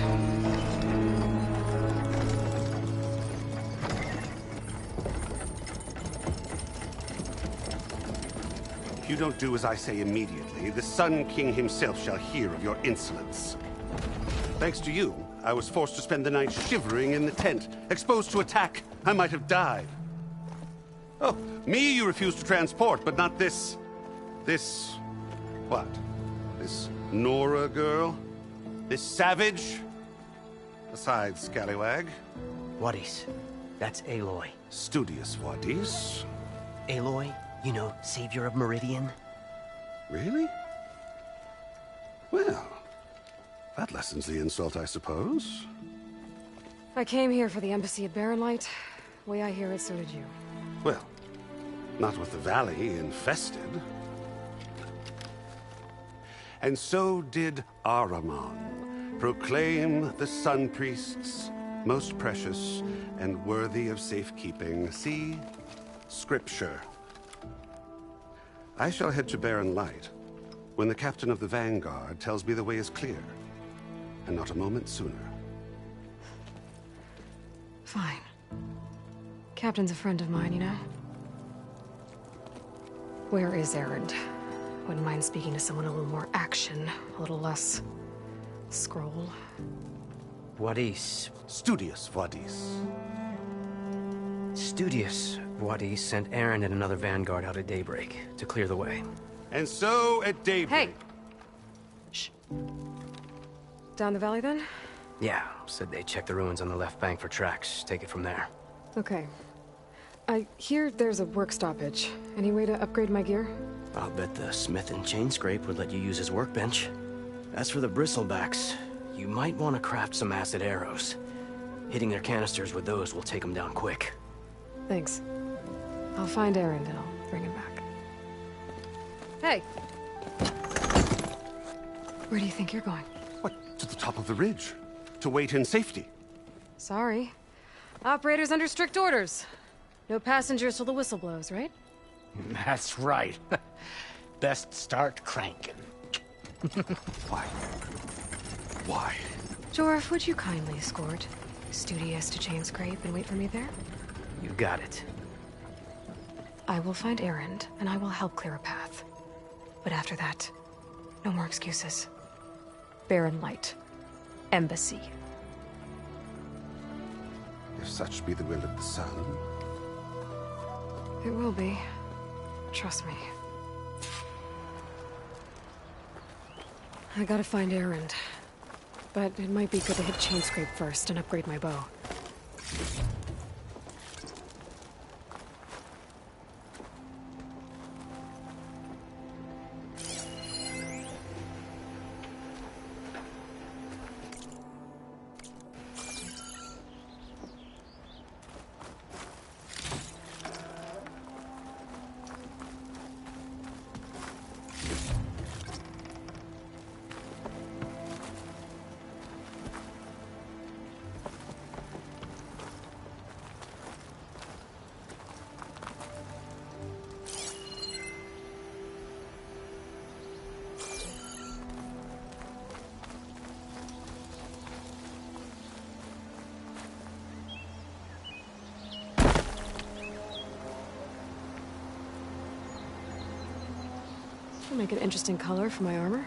If you don't do as I say immediately, the Sun King himself shall hear of your insolence. Thanks to you, I was forced to spend the night shivering in the tent. Exposed to attack, I might have died. Oh, me you refuse to transport, but not this... what? This Nora girl? This savage? Besides, scallywag. Wadis. That's Aloy. Studious Wadis. Aloy, you know, savior of Meridian. Really? Well, that lessens the insult, I suppose. I came here for the embassy at Barren Light. Way I hear it, so did you. Well, not with the valley infested. And so did Ahriman proclaim the Sun Priests most precious and worthy of safekeeping. See? Scripture. I shall head to Barren Light when the captain of the Vanguard tells me the way is clear, and not a moment sooner. Fine. Captain's a friend of mine, you know? Where is Erend? Wouldn't mind speaking to someone a little more action, a little less... scroll. Wadis. Studious Wadis. Studious Wadis sent Erend and another Vanguard out at daybreak to clear the way. And so at daybreak... Hey! Shh. Down the valley, then? Yeah, said they check the ruins on the left bank for tracks. Take it from there. Okay. I hear there's a work stoppage. Any way to upgrade my gear? I'll bet the smith in Chain Scrape would let you use his workbench. As for the bristlebacks, you might want to craft some acid arrows. Hitting their canisters with those will take them down quick. Thanks. I'll find Erend and I'll bring him back. Hey! Where do you think you're going? What, to the top of the ridge? To wait in safety? Sorry. Operator's under strict orders. No passengers till the whistle blows, right? That's right. Best start cranking. Why? Why? Jorf, would you kindly escort Studious to Chain Scrape and wait for me there? You got it. I will find Erend, and I will help clear a path. But after that, no more excuses. Barren Light. Embassy. If such be the will of the sun. It will be. Trust me. I gotta find Erend. But it might be good to hit Chain Scrape first and upgrade my bow. This'll make an interesting color for my armor.